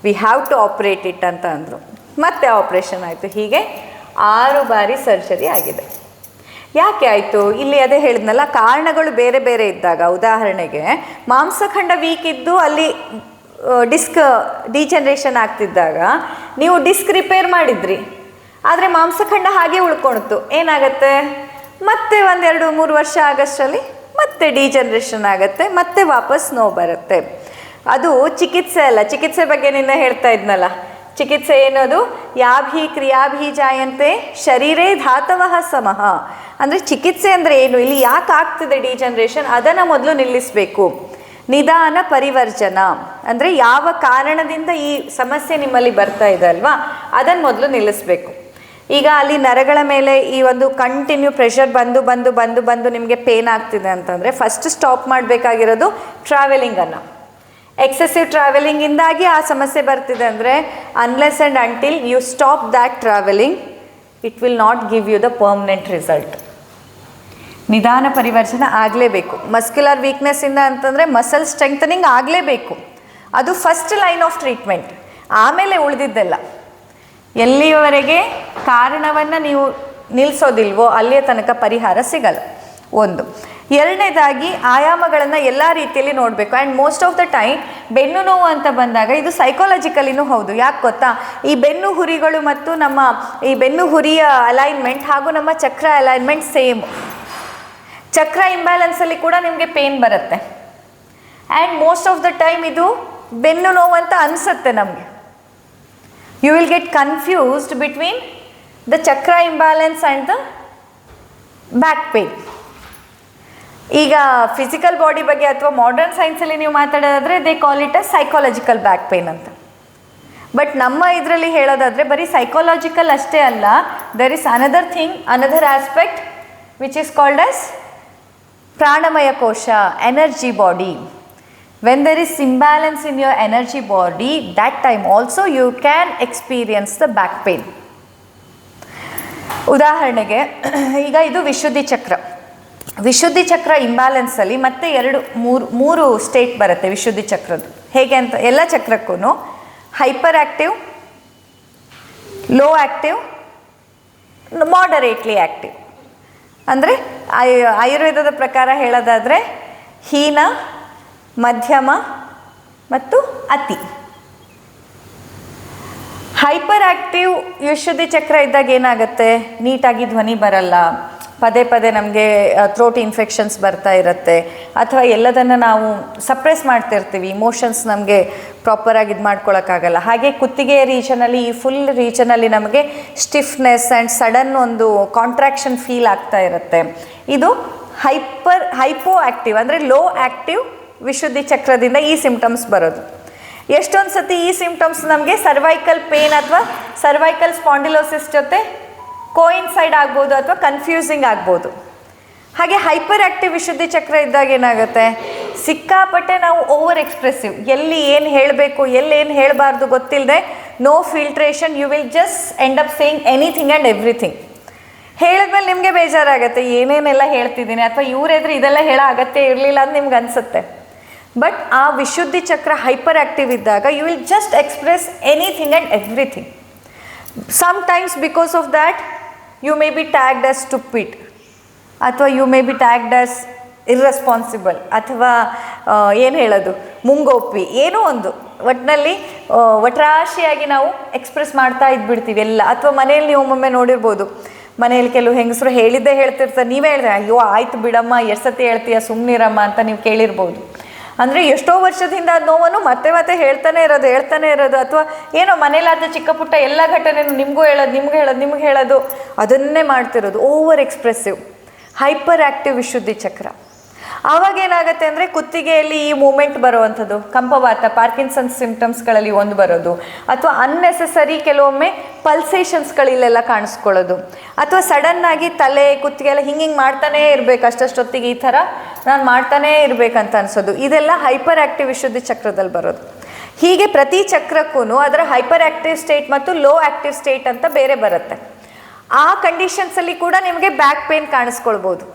we have to operate it ಅಂತ ಅಂದರು. ಮತ್ತೆ ಆಪ್ರೇಷನ್ ಆಯಿತು. ಹೀಗೆ 6 ಬಾರಿ ಸರ್ಜರಿ ಆಗಿದೆ. ಯಾಕೆ ಆಯಿತು? ಇಲ್ಲಿ ಅದೇ ಹೇಳಿದ್ನಲ್ಲ, ಕಾರಣಗಳು ಬೇರೆ ಬೇರೆ ಇದ್ದಾಗ, ಉದಾಹರಣೆಗೆ ಮಾಂಸಖಂಡ ವೀಕ್ ಇದ್ದು ಅಲ್ಲಿ ಡಿಸ್ಕ್ ಡಿಜನರೇಷನ್ ಆಗ್ತಿದ್ದಾಗ ನೀವು ಡಿಸ್ಕ್ ರಿಪೇರ್ ಮಾಡಿದ್ರಿ, ಆದರೆ ಮಾಂಸಖಂಡ ಹಾಗೆ ಉಳ್ಕೊಳ್ತು, ಏನಾಗುತ್ತೆ, ಮತ್ತೆ 1-2-3 ವರ್ಷ ಆಗಷ್ಟರಲ್ಲಿ ಮತ್ತೆ ಡಿಜನರೇಷನ್ ಆಗುತ್ತೆ, ಮತ್ತೆ ವಾಪಸ್ ನೋವು ಬರುತ್ತೆ. ಅದು ಚಿಕಿತ್ಸೆ ಅಲ್ಲ. ಚಿಕಿತ್ಸೆ ಬಗ್ಗೆ ನಿನ್ನೆ ಹೇಳ್ತಾ ಇದ್ನಲ್ಲ, ಚಿಕಿತ್ಸೆ ಏನದು? ಯಾಭಿ ಕ್ರಿಯಾಭಿ ಜಾಯಂತೆ ಶರೀರೇ ಧಾತವಃ ಸಮಃ. ಅಂದರೆ ಚಿಕಿತ್ಸೆ ಅಂದರೆ ಏನು, ಇಲ್ಲಿ ಯಾಕೆ ಆಗ್ತಿದೆ ಡಿಜನರೇಷನ್, ಅದನ್ನು ಮೊದಲು ನಿಲ್ಲಿಸಬೇಕು. ನಿಧಾನ ಪರಿವರ್ಜನ ಅಂದರೆ ಯಾವ ಕಾರಣದಿಂದ ಈ ಸಮಸ್ಯೆ ನಿಮ್ಮಲ್ಲಿ ಬರ್ತಾ ಇದೆ ಅಲ್ವಾ, ಅದನ್ನು ಮೊದಲು ನಿಲ್ಲಿಸಬೇಕು. ಈಗ ಅಲ್ಲಿ ನರಗಳ ಮೇಲೆ ಈ ಒಂದು ಕಂಟಿನ್ಯೂ ಪ್ರೆಷರ್ ಬಂದು ಬಂದು ಬಂದು ಬಂದು ನಿಮಗೆ ಪೇನ್ ಆಗ್ತಿದೆ ಅಂತಂದರೆ ಫಸ್ಟ್ ಸ್ಟಾಪ್ ಮಾಡಬೇಕಾಗಿರೋದು ಟ್ರಾವೆಲಿಂಗನ್ನು. ಎಕ್ಸೆಸಿವ್ ಟ್ರಾವೆಲಿಂಗಿಂದಾಗಿ ಆ ಸಮಸ್ಯೆ ಬರ್ತಿದೆ ಅಂದರೆ unless and until you stop that travelling it will not give you the permanent result. ನಿಧಾನ ಪರಿವರ್ತನೆ ಆಗಲೇಬೇಕು. ಮಸ್ಕ್ಯುಲರ್ ವೀಕ್ನೆಸ್ಸಿಂದ ಅಂತಂದರೆ ಮಸಲ್ ಸ್ಟ್ರೆಂಥನಿಂಗ್ ಆಗಲೇಬೇಕು. ಅದು ಫಸ್ಟ್ ಲೈನ್ ಆಫ್ ಟ್ರೀಟ್ಮೆಂಟ್. ಆಮೇಲೆ ಉಳಿದಿದ್ದೆಲ್ಲ ಎಲ್ಲಿಯವರೆಗೆ ಕಾರಣವನ್ನು ನೀವು ನಿಲ್ಲಿಸೋದಿಲ್ವೋ ಅಲ್ಲಿಯ ತನಕ ಪರಿಹಾರ ಸಿಗಲ್ಲ. ಒಂದು ಎರಡನೇದಾಗಿ ಆಯಾಮಗಳನ್ನು ಎಲ್ಲ ರೀತಿಯಲ್ಲಿ ನೋಡಬೇಕು. And most of the time ಬೆನ್ನು ನೋವು ಅಂತ ಬಂದಾಗ ಇದು ಸೈಕಾಲಜಿಕಲಿನೂ ಹೌದು. ಯಾಕೆ ಗೊತ್ತಾ, ಈ ಬೆನ್ನು ಹುರಿಗಳು ಮತ್ತು ನಮ್ಮ ಈ ಬೆನ್ನು ಹುರಿಯ ಅಲೈನ್ಮೆಂಟ್ ಹಾಗೂ ನಮ್ಮ ಚಕ್ರ ಅಲೈನ್ಮೆಂಟ್ ಸೇಮ್. ಚಕ್ರ ಇಂಬ್ಯಾಲೆನ್ಸಲ್ಲಿ ಕೂಡ ನಿಮಗೆ ಪೇನ್ ಬರುತ್ತೆ. And most of the time ಇದು ಬೆನ್ನು ನೋವು ಅಂತ ಅನಿಸುತ್ತೆ ನಮಗೆ. You will get confused between the chakra imbalance and the back pain. ಈಗ ಫಿಸಿಕಲ್ ಬಾಡಿ ಬಗ್ಗೆ ಅಥವಾ ಮಾಡರ್ನ್ ಸೈನ್ಸಲ್ಲಿ ನೀವು ಮಾತಾಡೋದಾದರೆ they call it a psychological back pain ಅಂತ. ಬಟ್ ನಮ್ಮ ಇದರಲ್ಲಿ ಹೇಳೋದಾದರೆ ಬರೀ ಸೈಕಾಲಜಿಕಲ್ ಅಷ್ಟೇ ಅಲ್ಲ, there is another thing, another aspect which is called as pranamaya kosha, energy body. When there is imbalance in your energy body, that time also you can experience the back pain. ಉದಾಹರಣೆಗೆ ಈಗ ಇದು ವಿಶುದ್ಧಿ ಚಕ್ರ. ವಿಶುದ್ಧಿ ಚಕ್ರ ಇಂಬ್ಯಾಲೆನ್ಸಲ್ಲಿ ಮತ್ತೆ ಮೂರು ಸ್ಟೇಟ್ ಬರುತ್ತೆ ವಿಶುದ್ಧಿ ಚಕ್ರದ್ದು. ಹೇಗೆ ಅಂತ ಎಲ್ಲ ಚಕ್ರಕ್ಕೂ hyper active, low active, moderately active. ಅಂದರೆ ಆಯುರ್ವೇದದ ಪ್ರಕಾರ ಹೇಳೋದಾದರೆ ಹೀನ, ಮಧ್ಯಮ ಮತ್ತು ಅತಿ. ಹೈಪರ್ ಆ್ಯಕ್ಟಿವ್ ವಿಶುದ್ಧಿ ಚಕ್ರ ಇದ್ದಾಗ ಏನಾಗುತ್ತೆ, ನೀಟಾಗಿ ಧ್ವನಿ ಬರಲ್ಲ, ಪದೇ ಪದೇ ನಮಗೆ ಥ್ರೋಟ್ ಇನ್ಫೆಕ್ಷನ್ಸ್ ಬರ್ತಾ ಇರುತ್ತೆ, ಅಥವಾ ಎಲ್ಲದನ್ನು ನಾವು ಸಪ್ರೆಸ್ ಮಾಡ್ತಿರ್ತೀವಿ, ಇಮೋಷನ್ಸ್ ನಮಗೆ ಪ್ರಾಪರಾಗಿ ಇದು ಮಾಡ್ಕೊಳಕ್ಕಾಗಲ್ಲ. ಹಾಗೆ ಕುತ್ತಿಗೆಯ ರೀಜನಲ್ಲಿ, ಈ ಫುಲ್ ರೀಜನಲ್ಲಿ ನಮಗೆ ಸ್ಟಿಫ್ನೆಸ್ ಆ್ಯಂಡ್ ಸಡನ್ ಒಂದು ಕಾಂಟ್ರಾಕ್ಷನ್ ಫೀಲ್ ಆಗ್ತಾ ಇರುತ್ತೆ. ಇದು ಹೈಪೋ ಆ್ಯಕ್ಟಿವ್ ಅಂದರೆ ಲೋ ಆ್ಯಕ್ಟಿವ್ ವಿಶುದ್ಧಿ ಚಕ್ರದಿಂದ ಈ ಸಿಂಪ್ಟಮ್ಸ್ ಬರೋದು. ಎಷ್ಟೊಂದು ಸತಿ ಈ ಸಿಂಪ್ಟಮ್ಸ್ ನಮಗೆ ಸರ್ವೈಕಲ್ ಪೇನ್ ಅಥವಾ ಸರ್ವೈಕಲ್ ಸ್ಪಾಂಡಿಲೋಸಿಸ್ ಜೊತೆ ಕೋಇನ್ಸೈಡ್ ಆಗ್ಬೋದು ಅಥವಾ ಕನ್ಫ್ಯೂಸಿಂಗ್ ಆಗ್ಬೋದು. ಹಾಗೆ ಹೈಪರ್ ಆ್ಯಕ್ಟಿವ್ ವಿಶುದ್ಧಿ ಚಕ್ರ ಇದ್ದಾಗ ಏನಾಗುತ್ತೆ, ಸಿಕ್ಕಾಪಟ್ಟೆ ನಾವು ಓವರ್ ಎಕ್ಸ್ಪ್ರೆಸಿವ್, ಎಲ್ಲಿ ಏನು ಹೇಳಬೇಕು ಎಲ್ಲಿ ಏನು ಹೇಳಬಾರ್ದು ಗೊತ್ತಿಲ್ಲದೆ, no filtration, you will just end up saying anything and everything. ಹೇಳಿದ್ಮೇಲೆ ನಿಮಗೆ ಬೇಜಾರಾಗುತ್ತೆ, ಏನೇನೆಲ್ಲ ಹೇಳ್ತಿದ್ದೀನಿ ಅಥವಾ ಇವರೆದ್ರೆ ಇದೆಲ್ಲ ಹೇಳೋ ಅಗತ್ಯ ಇರಲಿಲ್ಲ ಅಂತ ನಿಮ್ಗೆ ಅನಿಸುತ್ತೆ. ಬಟ್ ಆ ವಿಶುದ್ಧಿ ಚಕ್ರ ಹೈಪರ್ ಆ್ಯಕ್ಟಿವ್ ಇದ್ದಾಗ you will just express anything and everything. Sometimes because of that you may be tagged as stupid, ಅಥವಾ you may be tagged as irresponsible, ಅಥವಾ ಏನು ಹೇಳೋದು ಮುಂಗೋಪಿ, ಏನೋ ಒಂದು ಒಟ್ಟಿನಲ್ಲಿ ಒಟ್ರಾಶಿಯಾಗಿ ನಾವು ಎಕ್ಸ್ಪ್ರೆಸ್ ಮಾಡ್ತಾ ಇದ್ಬಿಡ್ತೀವಿ ಎಲ್ಲ. ಅಥವಾ ಮನೆಯಲ್ಲಿ ನೀವು ಒಮ್ಮೊಮ್ಮೆ ನೋಡಿರ್ಬೋದು, ಮನೆಯಲ್ಲಿ ಕೆಲವು ಹೆಂಗಸರು ಹೇಳಿದ್ದೇ ಹೇಳ್ತಿರ್ತಾರೆ, ನೀವೇ ಹೇಳಿದ್ರೆ ಅಯ್ಯೋ ಆಯ್ತು ಬಿಡಮ್ಮ ಎಷ್ಟು ಸತಿ ಹೇಳ್ತೀಯ ಸುಮ್ಮನಿರಮ್ಮ ಅಂತ ನೀವು ಕೇಳಿರ್ಬೋದು. ಅಂದರೆ ಎಷ್ಟೋ ವರ್ಷದಿಂದ ಅದು ನೋವನ್ನು ಮತ್ತೆ ಮತ್ತೆ ಹೇಳ್ತಾನೆ ಇರೋದು, ಅಥವಾ ಏನೋ ಮನೇಲಾದ ಚಿಕ್ಕ ಪುಟ್ಟ ಎಲ್ಲ ಘಟನೆಯೂ ನಿಮ್ಗೆ ಹೇಳೋದು ಅದನ್ನೇ ಮಾಡ್ತಿರೋದು. ಓವರ್ ಎಕ್ಸ್ಪ್ರೆಸಿವ್ ಹೈಪರ್ ಆ್ಯಕ್ಟಿವ್ ವಿಶುದ್ಧಿ ಚಕ್ರ. ಆವಾಗ ಏನಾಗುತ್ತೆ ಅಂದರೆ ಕುತ್ತಿಗೆಯಲ್ಲಿ ಈ ಮೂಮೆಂಟ್ ಬರುವಂಥದ್ದು, ಕಂಪವಾತ, ಪಾರ್ಕಿನ್ಸನ್ಸ್ ಸಿಂಪ್ಟಮ್ಸ್ಗಳಲ್ಲಿ ಒಂದು ಬರೋದು, ಅಥವಾ ಅನ್ನೆಸೆಸರಿ ಕೆಲವೊಮ್ಮೆ ಪಲ್ಸೇಷನ್ಸ್ಗಳಿಲ್ಲೆಲ್ಲ ಕಾಣಿಸ್ಕೊಳ್ಳೋದು, ಅಥವಾ ಸಡನ್ನಾಗಿ ತಲೆ ಕುತ್ತಿಗೆ ಎಲ್ಲ ಹಿಂಗೆ ಮಾಡ್ತಾನೇ ಇರಬೇಕು, ಅಷ್ಟೊತ್ತಿಗೆ ಈ ಥರ ನಾನು ಮಾಡ್ತಾನೇ ಇರಬೇಕಂತ ಅನಿಸೋದು. ಇದೆಲ್ಲ ಹೈಪರ್ ಆ್ಯಕ್ಟಿವ್ ವಿಶುದ್ಧಿ ಚಕ್ರದಲ್ಲಿ ಬರೋದು. ಹೀಗೆ ಪ್ರತಿ ಚಕ್ರಕ್ಕೂ ಅದರ ಹೈಪರ್ ಆ್ಯಕ್ಟಿವ್ ಸ್ಟೇಟ್ ಮತ್ತು ಲೋ ಆ್ಯಕ್ಟಿವ್ ಸ್ಟೇಟ್ ಅಂತ ಬೇರೆ ಬರುತ್ತೆ. ಆ ಕಂಡೀಷನ್ಸಲ್ಲಿ ಕೂಡ ನಿಮಗೆ ಬ್ಯಾಕ್ ಪೇನ್ ಕಾಣಿಸ್ಕೊಳ್ಬೋದು.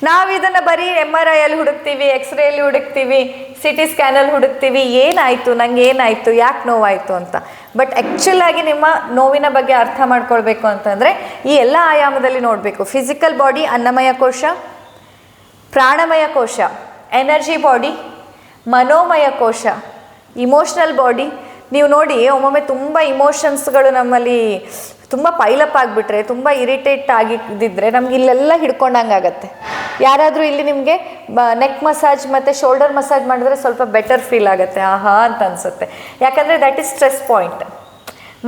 ನಾವು ಇದನ್ನು ಬರೀ MRI ಅಲ್ಲಿ ಹುಡುಕ್ತೀವಿ, ಎಕ್ಸ್ರೇಯಲ್ಲಿ ಹುಡುಕ್ತೀವಿ, CT ಸ್ಕ್ಯಾನಲ್ಲಿ ಹುಡುಕ್ತೀವಿ, ಏನಾಯಿತು ನನಗೆ, ಏನಾಯಿತು, ಯಾಕೆ ನೋವಾಯಿತು ಅಂತ. ಬಟ್ ಆ್ಯಕ್ಚುಲಾಗಿ ನಿಮ್ಮ ನೋವಿನ ಬಗ್ಗೆ ಅರ್ಥ ಮಾಡ್ಕೊಳ್ಬೇಕು ಅಂತಂದರೆ ಈ ಎಲ್ಲ ಆಯಾಮದಲ್ಲಿ ನೋಡಬೇಕು. ಫಿಸಿಕಲ್ ಬಾಡಿ, ಅನ್ನಮಯ ಕೋಶ, ಪ್ರಾಣಮಯ ಕೋಶ, ಎನರ್ಜಿ ಬಾಡಿ, ಮನೋಮಯ ಕೋಶ, ಇಮೋಷ್ನಲ್ ಬಾಡಿ. ನೀವು ನೋಡಿ ಒಮ್ಮೊಮ್ಮೆ ತುಂಬ ಇಮೋಷನ್ಸ್ಗಳು ನಮ್ಮಲ್ಲಿ ತುಂಬ ಪೈಲಪ್ ಆಗಿಬಿಟ್ರೆ, ತುಂಬ ಇರಿಟೇಟ್ ಆಗಿದ್ದಿದ್ರೆ ನಮ್ಗೆ ಇಲ್ಲೆಲ್ಲ ಹಿಡ್ಕೊಂಡಂಗೆ ಆಗುತ್ತೆ. ಯಾರಾದರೂ ಇಲ್ಲಿ ನಿಮಗೆ ನೆಕ್ ಮಸಾಜ್ ಮತ್ತು ಶೋಲ್ಡರ್ ಮಸಾಜ್ ಮಾಡಿದ್ರೆ ಸ್ವಲ್ಪ ಬೆಟರ್ ಫೀಲ್ ಆಗುತ್ತೆ, ಆಹಾ ಅಂತ ಅನಿಸುತ್ತೆ. ಯಾಕಂದರೆ ದ್ಯಾಟ್ ಈಸ್ ಸ್ಟ್ರೆಸ್ ಪಾಯಿಂಟ್.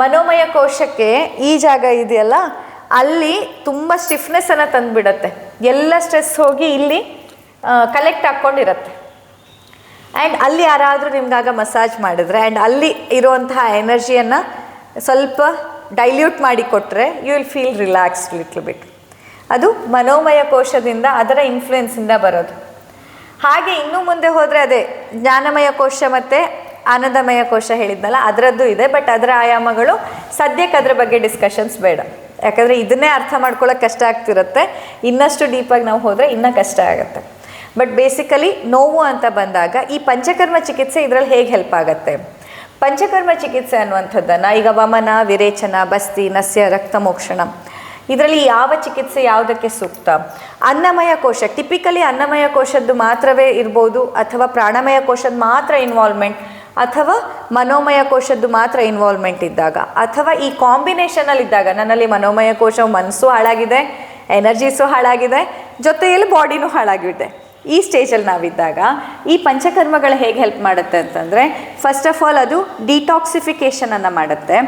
ಮನೋಮಯ ಕೋಶಕ್ಕೆ ಈ ಜಾಗ ಇದೆಯಲ್ಲ, ಅಲ್ಲಿ ತುಂಬ ಸ್ಟಿಫ್ನೆಸ್ಸನ್ನು ತಂದುಬಿಡತ್ತೆ. ಎಲ್ಲ ಸ್ಟ್ರೆಸ್ ಹೋಗಿ ಇಲ್ಲಿ ಕಲೆಕ್ಟ್ ಹಾಕ್ಕೊಂಡಿರತ್ತೆ. ಆ್ಯಂಡ್ ಅಲ್ಲಿ ಯಾರಾದರೂ ನಿಮ್ಗಾಗ ಮಸಾಜ್ ಮಾಡಿದ್ರೆ ಆ್ಯಂಡ್ ಅಲ್ಲಿ ಇರುವಂತಹ ಎನರ್ಜಿಯನ್ನು ಸ್ವಲ್ಪ ಡೈಲ್ಯೂಟ್ ಮಾಡಿ ಕೊಟ್ಟರೆ you will feel relaxed little bit. ಅದು ಮನೋಮಯ ಕೋಶದಿಂದ, ಅದರ ಇನ್ಫ್ಲುಯೆನ್ಸಿಂದ ಬರೋದು. ಹಾಗೆ ಇನ್ನೂ ಮುಂದೆ ಹೋದರೆ ಅದೇ ಜ್ಞಾನಮಯ ಕೋಶ ಮತ್ತು ಆನಂದಮಯ ಕೋಶ ಹೇಳಿದ್ನಲ್ಲ, ಅದರದ್ದು ಇದೆ. ಬಟ್ ಅದರ ಆಯಾಮಗಳು ಸದ್ಯಕ್ಕೆ ಅದರ ಬಗ್ಗೆ ಡಿಸ್ಕಷನ್ಸ್ ಬೇಡ, ಯಾಕಂದರೆ ಇದನ್ನೇ ಅರ್ಥ ಮಾಡ್ಕೊಳ್ಳೋಕೆ ಕಷ್ಟ ಆಗ್ತಿರುತ್ತೆ. ಇನ್ನಷ್ಟು ಡೀಪಾಗಿ ನಾವು ಹೋದರೆ ಇನ್ನೂ ಕಷ್ಟ ಆಗುತ್ತೆ. ಬಟ್ ಬೇಸಿಕಲಿ ನೋವು ಅಂತ ಬಂದಾಗ ಈ ಪಂಚಕರ್ಮ ಚಿಕಿತ್ಸೆ ಇದರಲ್ಲಿ ಹೇಗೆ ಹೆಲ್ಪ್ ಆಗುತ್ತೆ? ಪಂಚಕರ್ಮ ಚಿಕಿತ್ಸೆ ಅನ್ನುವಂಥದ್ದನ್ನು ಈಗ ವಮನ, ವಿರೇಚನ, ಬಸ್ತಿ, ನಸ್ಯ, ರಕ್ತಮೋಕ್ಷಣ ಇದರಲ್ಲಿ ಯಾವ ಚಿಕಿತ್ಸೆ ಯಾವುದಕ್ಕೆ ಸೂಕ್ತ? ಅನ್ನಮಯ ಕೋಶ, ಟಿಪಿಕಲಿ ಅನ್ನಮಯ ಕೋಶದ್ದು ಮಾತ್ರವೇ ಇರ್ಬೋದು, ಅಥವಾ ಪ್ರಾಣಮಯ ಕೋಶದ ಮಾತ್ರ ಇನ್ವಾಲ್ವ್ಮೆಂಟ್, ಅಥವಾ ಮನೋಮಯ ಕೋಶದ್ದು ಮಾತ್ರ ಇನ್ವಾಲ್ವ್ಮೆಂಟ್ ಇದ್ದಾಗ, ಅಥವಾ ಈ ಕಾಂಬಿನೇಷನಲ್ಲಿ ಇದ್ದಾಗ, ನನ್ನಲ್ಲಿ ಮನೋಮಯ ಕೋಶವು ಮನಸ್ಸು ಹಾಳಾಗಿದೆ, ಎನರ್ಜೀಸು ಹಾಳಾಗಿದೆ, ಜೊತೆಯಲ್ಲಿ ಬಾಡಿನೂ ಹಾಳಾಗಿದೆ, ಈ ಸ್ಟೇಜಲ್ಲಿ ನಾವಿದ್ದಾಗ ಈ ಪಂಚಕರ್ಮಗಳು ಹೇಗೆ ಹೆಲ್ಪ್ ಮಾಡುತ್ತೆ ಅಂತಂದರೆ, ಫಸ್ಟ್ ಆಫ್ ಆಲ್ ಅದು ಡಿಟಾಕ್ಸಿಫಿಕೇಷನನ್ನು ಮಾಡುತ್ತೆ,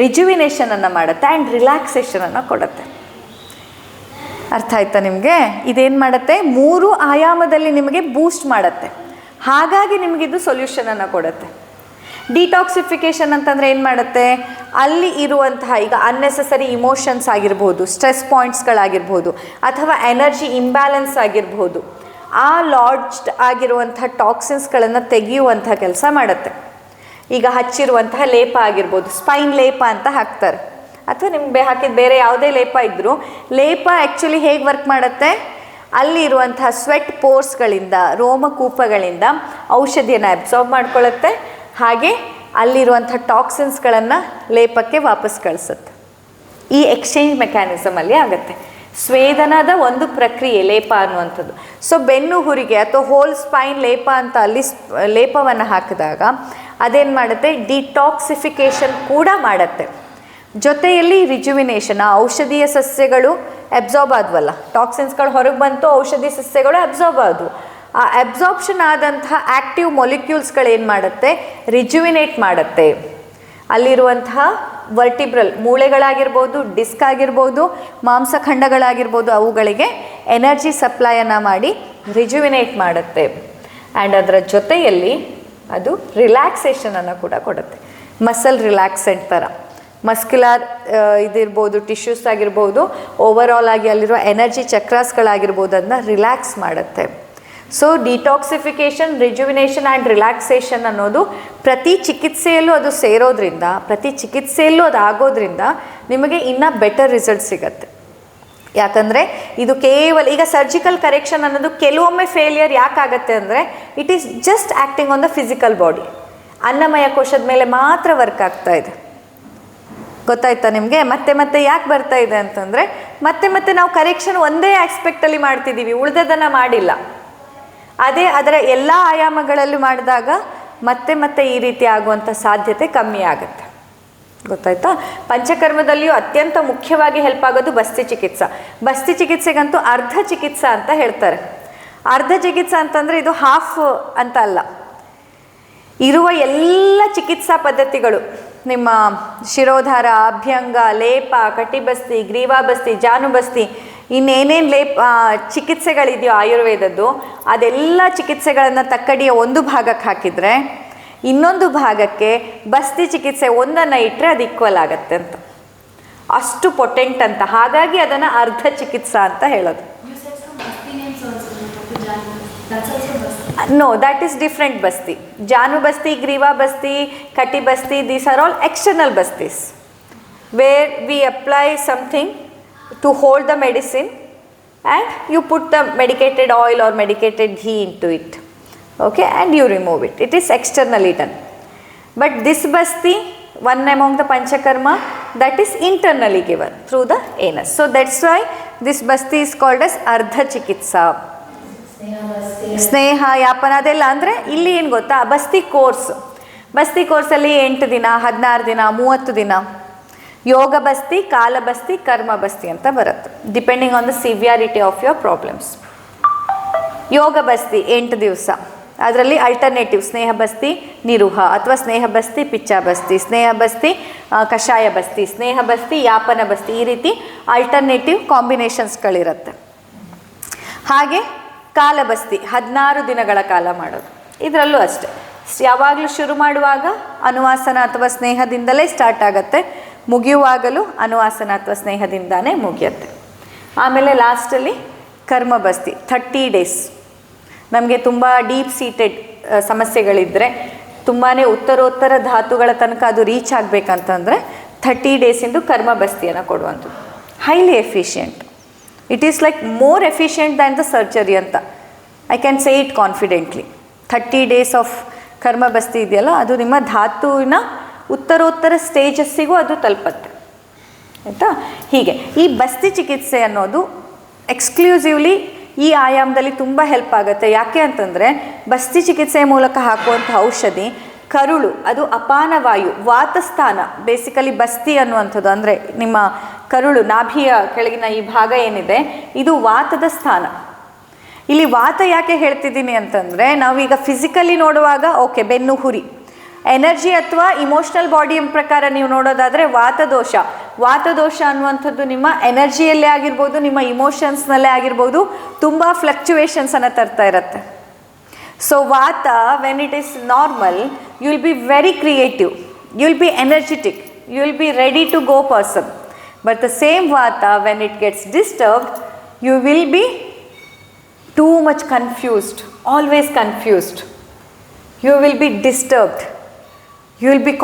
ರಿಜುವಿನೇಷನನ್ನು ಮಾಡುತ್ತೆ ಆ್ಯಂಡ್ ರಿಲ್ಯಾಕ್ಸೇಷನನ್ನು ಕೊಡುತ್ತೆ. ಅರ್ಥ ಆಯ್ತಾ ನಿಮಗೆ? ಇದೇನು ಮಾಡುತ್ತೆ, 3 ಆಯಾಮದಲ್ಲಿ ನಿಮಗೆ ಬೂಸ್ಟ್ ಮಾಡುತ್ತೆ. ಹಾಗಾಗಿ ನಿಮಗಿದು ಸೊಲ್ಯೂಷನನ್ನು ಕೊಡುತ್ತೆ. ಡಿಟಾಕ್ಸಿಫಿಕೇಷನ್ ಅಂತಂದರೆ ಏನು ಮಾಡುತ್ತೆ, ಅಲ್ಲಿ ಇರುವಂತಹ ಈಗ ಅನ್ನೆಸೆಸರಿ ಇಮೋಷನ್ಸ್ ಆಗಿರ್ಬೋದು, ಸ್ಟ್ರೆಸ್ ಪಾಯಿಂಟ್ಸ್ಗಳಾಗಿರ್ಬೋದು, ಅಥವಾ ಎನರ್ಜಿ ಇಂಬ್ಯಾಲೆನ್ಸ್ ಆಗಿರ್ಬೋದು, ಆ ಲಾಡ್ಜ್ಡ್ ಆಗಿರುವಂಥ ಟಾಕ್ಸಿನ್ಸ್ಗಳನ್ನು ತೆಗೆಯುವಂಥ ಕೆಲಸ ಮಾಡುತ್ತೆ. ಈಗ ಹಚ್ಚಿರುವಂತಹ ಲೇಪ ಆಗಿರ್ಬೋದು, ಸ್ಪೈನ್ ಲೇಪ ಅಂತ ಹಾಕ್ತಾರೆ, ಅಥವಾ ನಿಮ್ಗೆ ಹಾಕಿದ ಬೇರೆ ಯಾವುದೇ ಲೇಪ ಇದ್ದರೂ, ಲೇಪ ಆ್ಯಕ್ಚುಲಿ ಹೇಗೆ ವರ್ಕ್ ಮಾಡುತ್ತೆ, ಅಲ್ಲಿ ಇರುವಂತಹ ಸ್ವೆಟ್ ಪೋರ್ಸ್ಗಳಿಂದ, ರೋಮಕೂಪಗಳಿಂದ ಔಷಧಿಯನ್ನು ಅಬ್ಸಾರ್ಬ್ ಮಾಡ್ಕೊಳ್ಳುತ್ತೆ, ಹಾಗೆ ಅಲ್ಲಿರುವಂಥ ಟಾಕ್ಸಿನ್ಸ್ಗಳನ್ನು ಲೇಪಕ್ಕೆ ವಾಪಸ್ ಕಳಿಸುತ್ತೆ. ಈ ಎಕ್ಸ್ಚೇಂಜ್ ಮೆಕ್ಯಾನಿಸಮಲ್ಲಿ ಆಗುತ್ತೆ. ಸ್ವೇದನದ ಒಂದು ಪ್ರಕ್ರಿಯೆ ಲೇಪ ಅನ್ನುವಂಥದ್ದು. ಸೊ ಬೆನ್ನು ಹುರಿಗೆ ಅಥವಾ ಹೋಲ್ ಸ್ಪೈನ್ ಲೇಪ ಅಂತ ಅಲ್ಲಿ ಲೇಪವನ್ನು ಹಾಕಿದಾಗ ಅದೇನು ಮಾಡುತ್ತೆ, ಡಿಟಾಕ್ಸಿಫಿಕೇಷನ್ ಕೂಡ ಮಾಡುತ್ತೆ. ಜೊತೆಯಲ್ಲಿ ರಿಜುವಿನೇಷನ್, ಆ ಔಷಧೀಯ ಸಸ್ಯಗಳು ಅಬ್ಸಾರ್ಬ್ ಆದ್ವಲ್ಲ, ಟಾಕ್ಸಿನ್ಸ್ಗಳು ಹೊರಗೆ ಬಂತು, ಔಷಧಿ ಸಸ್ಯಗಳು ಅಬ್ಸಾರ್ಬ್ ಆದವು. ಆ ಅಬ್ಸಾರ್ಪ್ಷನ್ ಆದಂತಹ ಆ್ಯಕ್ಟಿವ್ ಮೊಲಿಕ್ಯೂಲ್ಸ್ಗಳು ಏನು ಮಾಡುತ್ತೆ, ರಿಜುವಿನೇಟ್ ಮಾಡುತ್ತೆ. ಅಲ್ಲಿರುವಂತಹ ವರ್ಟಿಬ್ರಲ್ ಮೂಳೆಗಳಾಗಿರ್ಬೋದು, ಡಿಸ್ಕ್ ಆಗಿರ್ಬೋದು, ಮಾಂಸಖಂಡಗಳಾಗಿರ್ಬೋದು, ಅವುಗಳಿಗೆ ಎನರ್ಜಿ ಸಪ್ಲೈಯನ್ನು ಮಾಡಿ ರಿಜುವಿನೇಟ್ ಮಾಡುತ್ತೆ. ಆ್ಯಂಡ್ ಅದರ ಜೊತೆಯಲ್ಲಿ ಅದು ರಿಲ್ಯಾಕ್ಸೇಷನನ್ನು ಕೂಡ ಕೊಡುತ್ತೆ. ಮಸಲ್ ರಿಲ್ಯಾಕ್ಸೆಂಟ್ ಥರ ಮಸ್ಕ್ಯುಲರ್ ಇದಿರ್ಬೋದು, ಟಿಶ್ಯೂಸ್ ಆಗಿರ್ಬೋದು, ಓವರಾಲ್ ಆಗಿ ಅಲ್ಲಿರೋ ಎನರ್ಜಿ ಚಕ್ರಾಸ್ಗಳಾಗಿರ್ಬೋದು, ಅದನ್ನ ರಿಲ್ಯಾಕ್ಸ್ ಮಾಡುತ್ತೆ. So detoxification, rejuvenation and relaxation ಅನ್ನೋದು ಪ್ರತಿ ಚಿಕಿತ್ಸೆಯಲ್ಲೂ ಅದು ಸೇರೋದ್ರಿಂದ, ಪ್ರತಿ ಚಿಕಿತ್ಸೆಯಲ್ಲೂ ಅದು ಆಗೋದ್ರಿಂದ ನಿಮಗೆ ಇನ್ನೂ ಬೆಟರ್ ರಿಸಲ್ಟ್ ಸಿಗುತ್ತೆ. ಯಾಕಂದರೆ ಇದು ಕೇವಲ ಈಗ ಸರ್ಜಿಕಲ್ ಕರೆಕ್ಷನ್ ಅನ್ನೋದು ಕೆಲವೊಮ್ಮೆ ಫೇಲಿಯರ್ ಯಾಕಾಗತ್ತೆ ಅಂದರೆ, it is just acting on the physical body. ಅನ್ನಮಯ ಕೋಶದ ಮೇಲೆ ಮಾತ್ರ ವರ್ಕ್ ಆಗ್ತಾ ಇದೆ. ಗೊತ್ತಾಯ್ತಾ ನಿಮಗೆ? ಮತ್ತೆ ಮತ್ತೆ ಯಾಕೆ ಬರ್ತಾ ಇದೆ ಅಂತಂದರೆ, ಮತ್ತೆ ನಾವು ಕರೆಕ್ಷನ್ ಒಂದೇ ಆಸ್ಪೆಕ್ಟಲ್ಲಿ ಮಾಡ್ತಿದ್ದೀವಿ, ಉಳಿದದನ್ನು ಮಾಡಿಲ್ಲ. ಅದೇ ಅದರ ಎಲ್ಲ ಆಯಾಮಗಳಲ್ಲಿ ಮಾಡಿದಾಗ ಮತ್ತೆ ಈ ರೀತಿ ಆಗುವಂಥ ಸಾಧ್ಯತೆ ಕಮ್ಮಿ ಆಗುತ್ತೆ. ಗೊತ್ತಾಯ್ತಾ? ಪಂಚಕರ್ಮದಲ್ಲಿಯೂ ಅತ್ಯಂತ ಮುಖ್ಯವಾಗಿ ಹೆಲ್ಪ್ ಆಗೋದು ಬಸ್ತಿ ಚಿಕಿತ್ಸಾ. ಬಸ್ತಿ ಚಿಕಿತ್ಸೆಗಂತೂ ಅರ್ಧ ಚಿಕಿತ್ಸಾ ಅಂತ ಹೇಳ್ತಾರೆ. ಅರ್ಧ ಚಿಕಿತ್ಸಾ ಅಂತಂದರೆ ಇದು ಹಾಫ್ ಅಂತ ಅಲ್ಲ. ಇರುವ ಎಲ್ಲ ಚಿಕಿತ್ಸಾ ಪದ್ಧತಿಗಳು, ನಿಮ್ಮ ಶಿರೋಧಾರ, ಅಭ್ಯಂಗ, ಲೇಪ, ಕಟಿಬಸ್ತಿ, ಗ್ರೀವಾಬಸ್ತಿ, ಜಾನುಬಸ್ತಿ, ಇನ್ನೇನೇನು ಚಿಕಿತ್ಸೆಗಳಿದೆಯೋ ಆಯುರ್ವೇದದ್ದು, ಅದೆಲ್ಲ ಚಿಕಿತ್ಸೆಗಳನ್ನು ತಕ್ಕಡಿಯ ಒಂದು ಭಾಗಕ್ಕೆ ಹಾಕಿದರೆ ಇನ್ನೊಂದು ಭಾಗಕ್ಕೆ ಬಸ್ತಿ ಚಿಕಿತ್ಸೆ ಒಂದನ್ನು ಇಟ್ಟರೆ ಅದು ಈಕ್ವಲ್ ಆಗುತ್ತೆ ಅಂತ. ಅಷ್ಟು ಪೊಟೆಂಟ್ ಅಂತ. ಹಾಗಾಗಿ ಅದನ್ನು ಅರ್ಧ ಚಿಕಿತ್ಸಾ ಅಂತ ಹೇಳೋದು. No, that is different basti. Janu basti, Griva basti, Kati basti, these are all external bastis, where we apply something to hold the medicine and you put the medicated oil or medicated ghee into it, okay, and you remove it. It is externally done. But this basti, one among the panchakarma, that is internally given through the anus. So that's why this basti is called as ardha chikitsa. ಸ್ನೇಹ, ಯಾಪನ ಅದೆಲ್ಲ ಅಂದರೆ ಇಲ್ಲಿ ಏನು ಗೊತ್ತಾ, ಬಸ್ತಿ ಕೋರ್ಸಲ್ಲಿ 8 ದಿನ, 16 ದಿನ, 30 ದಿನ ಯೋಗ ಬಸ್ತಿ, ಕಾಲ ಬಸ್ತಿ, ಕರ್ಮ ಬಸ್ತಿ ಅಂತ ಬರುತ್ತೆ, depending on the severity of your problems. Yoga basti 8 ದಿವಸ, ಅದರಲ್ಲಿ ಅಲ್ಟರ್ನೇಟಿವ್ ಸ್ನೇಹ ಬಸ್ತಿ ನಿರುಹ, ಅಥವಾ ಸ್ನೇಹ ಬಸ್ತಿ ಪಿಚ್ಚ ಬಸ್ತಿ, ಸ್ನೇಹ ಬಸ್ತಿ ಕಷಾಯ ಬಸ್ತಿ, ಸ್ನೇಹ ಬಸ್ತಿ ಯಾಪನ ಬಸ್ತಿ, ಈ ರೀತಿ ಅಲ್ಟರ್ನೇಟಿವ್ ಕಾಂಬಿನೇಷನ್ಸ್ಗಳಿರುತ್ತೆ. ಹಾಗೆ ಕಾಲಬಸ್ತಿ 16 ದಿನಗಳ ಕಾಲ ಮಾಡೋದು. ಇದರಲ್ಲೂ ಅಷ್ಟೆ, ಯಾವಾಗಲೂ ಶುರು ಮಾಡುವಾಗ ಅನುವಾಸನ ಅಥವಾ ಸ್ನೇಹದಿಂದಲೇ ಸ್ಟಾರ್ಟ್ ಆಗುತ್ತೆ, ಮುಗಿಯುವಾಗಲೂ ಅನುವಾಸನ ಅಥವಾ ಸ್ನೇಹದಿಂದಾನೇ ಮುಗಿಯುತ್ತೆ. ಆಮೇಲೆ ಲಾಸ್ಟಲ್ಲಿ ಕರ್ಮಬಸ್ತಿ 30 ಡೇಸ್. ನಮಗೆ ತುಂಬ ಡೀಪ್ ಸೀಟೆಡ್ ಸಮಸ್ಯೆಗಳಿದ್ದರೆ, ತುಂಬಾ ಉತ್ತರೋತ್ತರ ಧಾತುಗಳ ತನಕ ಅದು ರೀಚ್ ಆಗಬೇಕಂತಂದರೆ 30 ಡೇಸಿಂದು ಕರ್ಮಬಸ್ತಿಯನ್ನು ಕೊಡುವಂಥದ್ದು. Highly efficient. It is like more efficient than the surgery ಅಂತ I can say it confidently. 30 days of karma basti ಇದೆಯಲ್ಲ, ಅದು ನಿಮ್ಮ ಧಾತುವಿನ ಉತ್ತರೋತ್ತರ ಸ್ಟೇಜಸ್ಸಿಗೂ ಅದು ತಲುಪತ್ತೆ. ಆಯಿತಾ. ಹೀಗೆ ಈ ಬಸ್ತಿ ಚಿಕಿತ್ಸೆ ಅನ್ನೋದು ಎಕ್ಸ್ಕ್ಲೂಸಿವ್ಲಿ ಈ ಆಯಾಮದಲ್ಲಿ ತುಂಬ ಹೆಲ್ಪ್ ಆಗುತ್ತೆ. ಯಾಕೆ ಅಂತಂದರೆ ಬಸ್ತಿ ಚಿಕಿತ್ಸೆಯ ಮೂಲಕ ಹಾಕುವಂಥ ಔಷಧಿ ಕರುಳು, ಅದು ಅಪಾನವಾಯು, ವಾತಸ್ಥಾನ. ಬೇಸಿಕಲಿ ಬಸ್ತಿ ಅನ್ನುವಂಥದ್ದು ಅಂದರೆ ನಿಮ್ಮ ಕರುಳು, ನಾಭಿಯ ಕೆಳಗಿನ ಈ ಭಾಗ ಏನಿದೆ ಇದು ವಾತದ ಸ್ಥಾನ. ಇಲ್ಲಿ ವಾತ ಯಾಕೆ ಹೇಳ್ತಿದ್ದೀನಿ ಅಂತಂದರೆ ನಾವೀಗ ಫಿಸಿಕಲಿ ನೋಡುವಾಗ ಓಕೆ ಬೆನ್ನು ಹುರಿ, ಎನರ್ಜಿ ಅಥವಾ ಇಮೋಷ್ನಲ್ ಬಾಡಿ ಪ್ರಕಾರ ನೀವು ನೋಡೋದಾದರೆ ವಾತದೋಷ ಅನ್ನುವಂಥದ್ದು ನಿಮ್ಮ ಎನರ್ಜಿಯಲ್ಲೇ ಆಗಿರ್ಬೋದು, ನಿಮ್ಮ ಇಮೋಷನ್ಸ್ನಲ್ಲೇ ಆಗಿರ್ಬೋದು, ತುಂಬ ಫ್ಲಕ್ಚುವೇಷನ್ಸನ್ನು ತರ್ತಾ ಇರುತ್ತೆ. So vata when it is normal you will be very creative, you will be energetic, you will be ready to go person. But the same vata when it gets disturbed you will be too much confused, always confused. You will be disturbed. You will be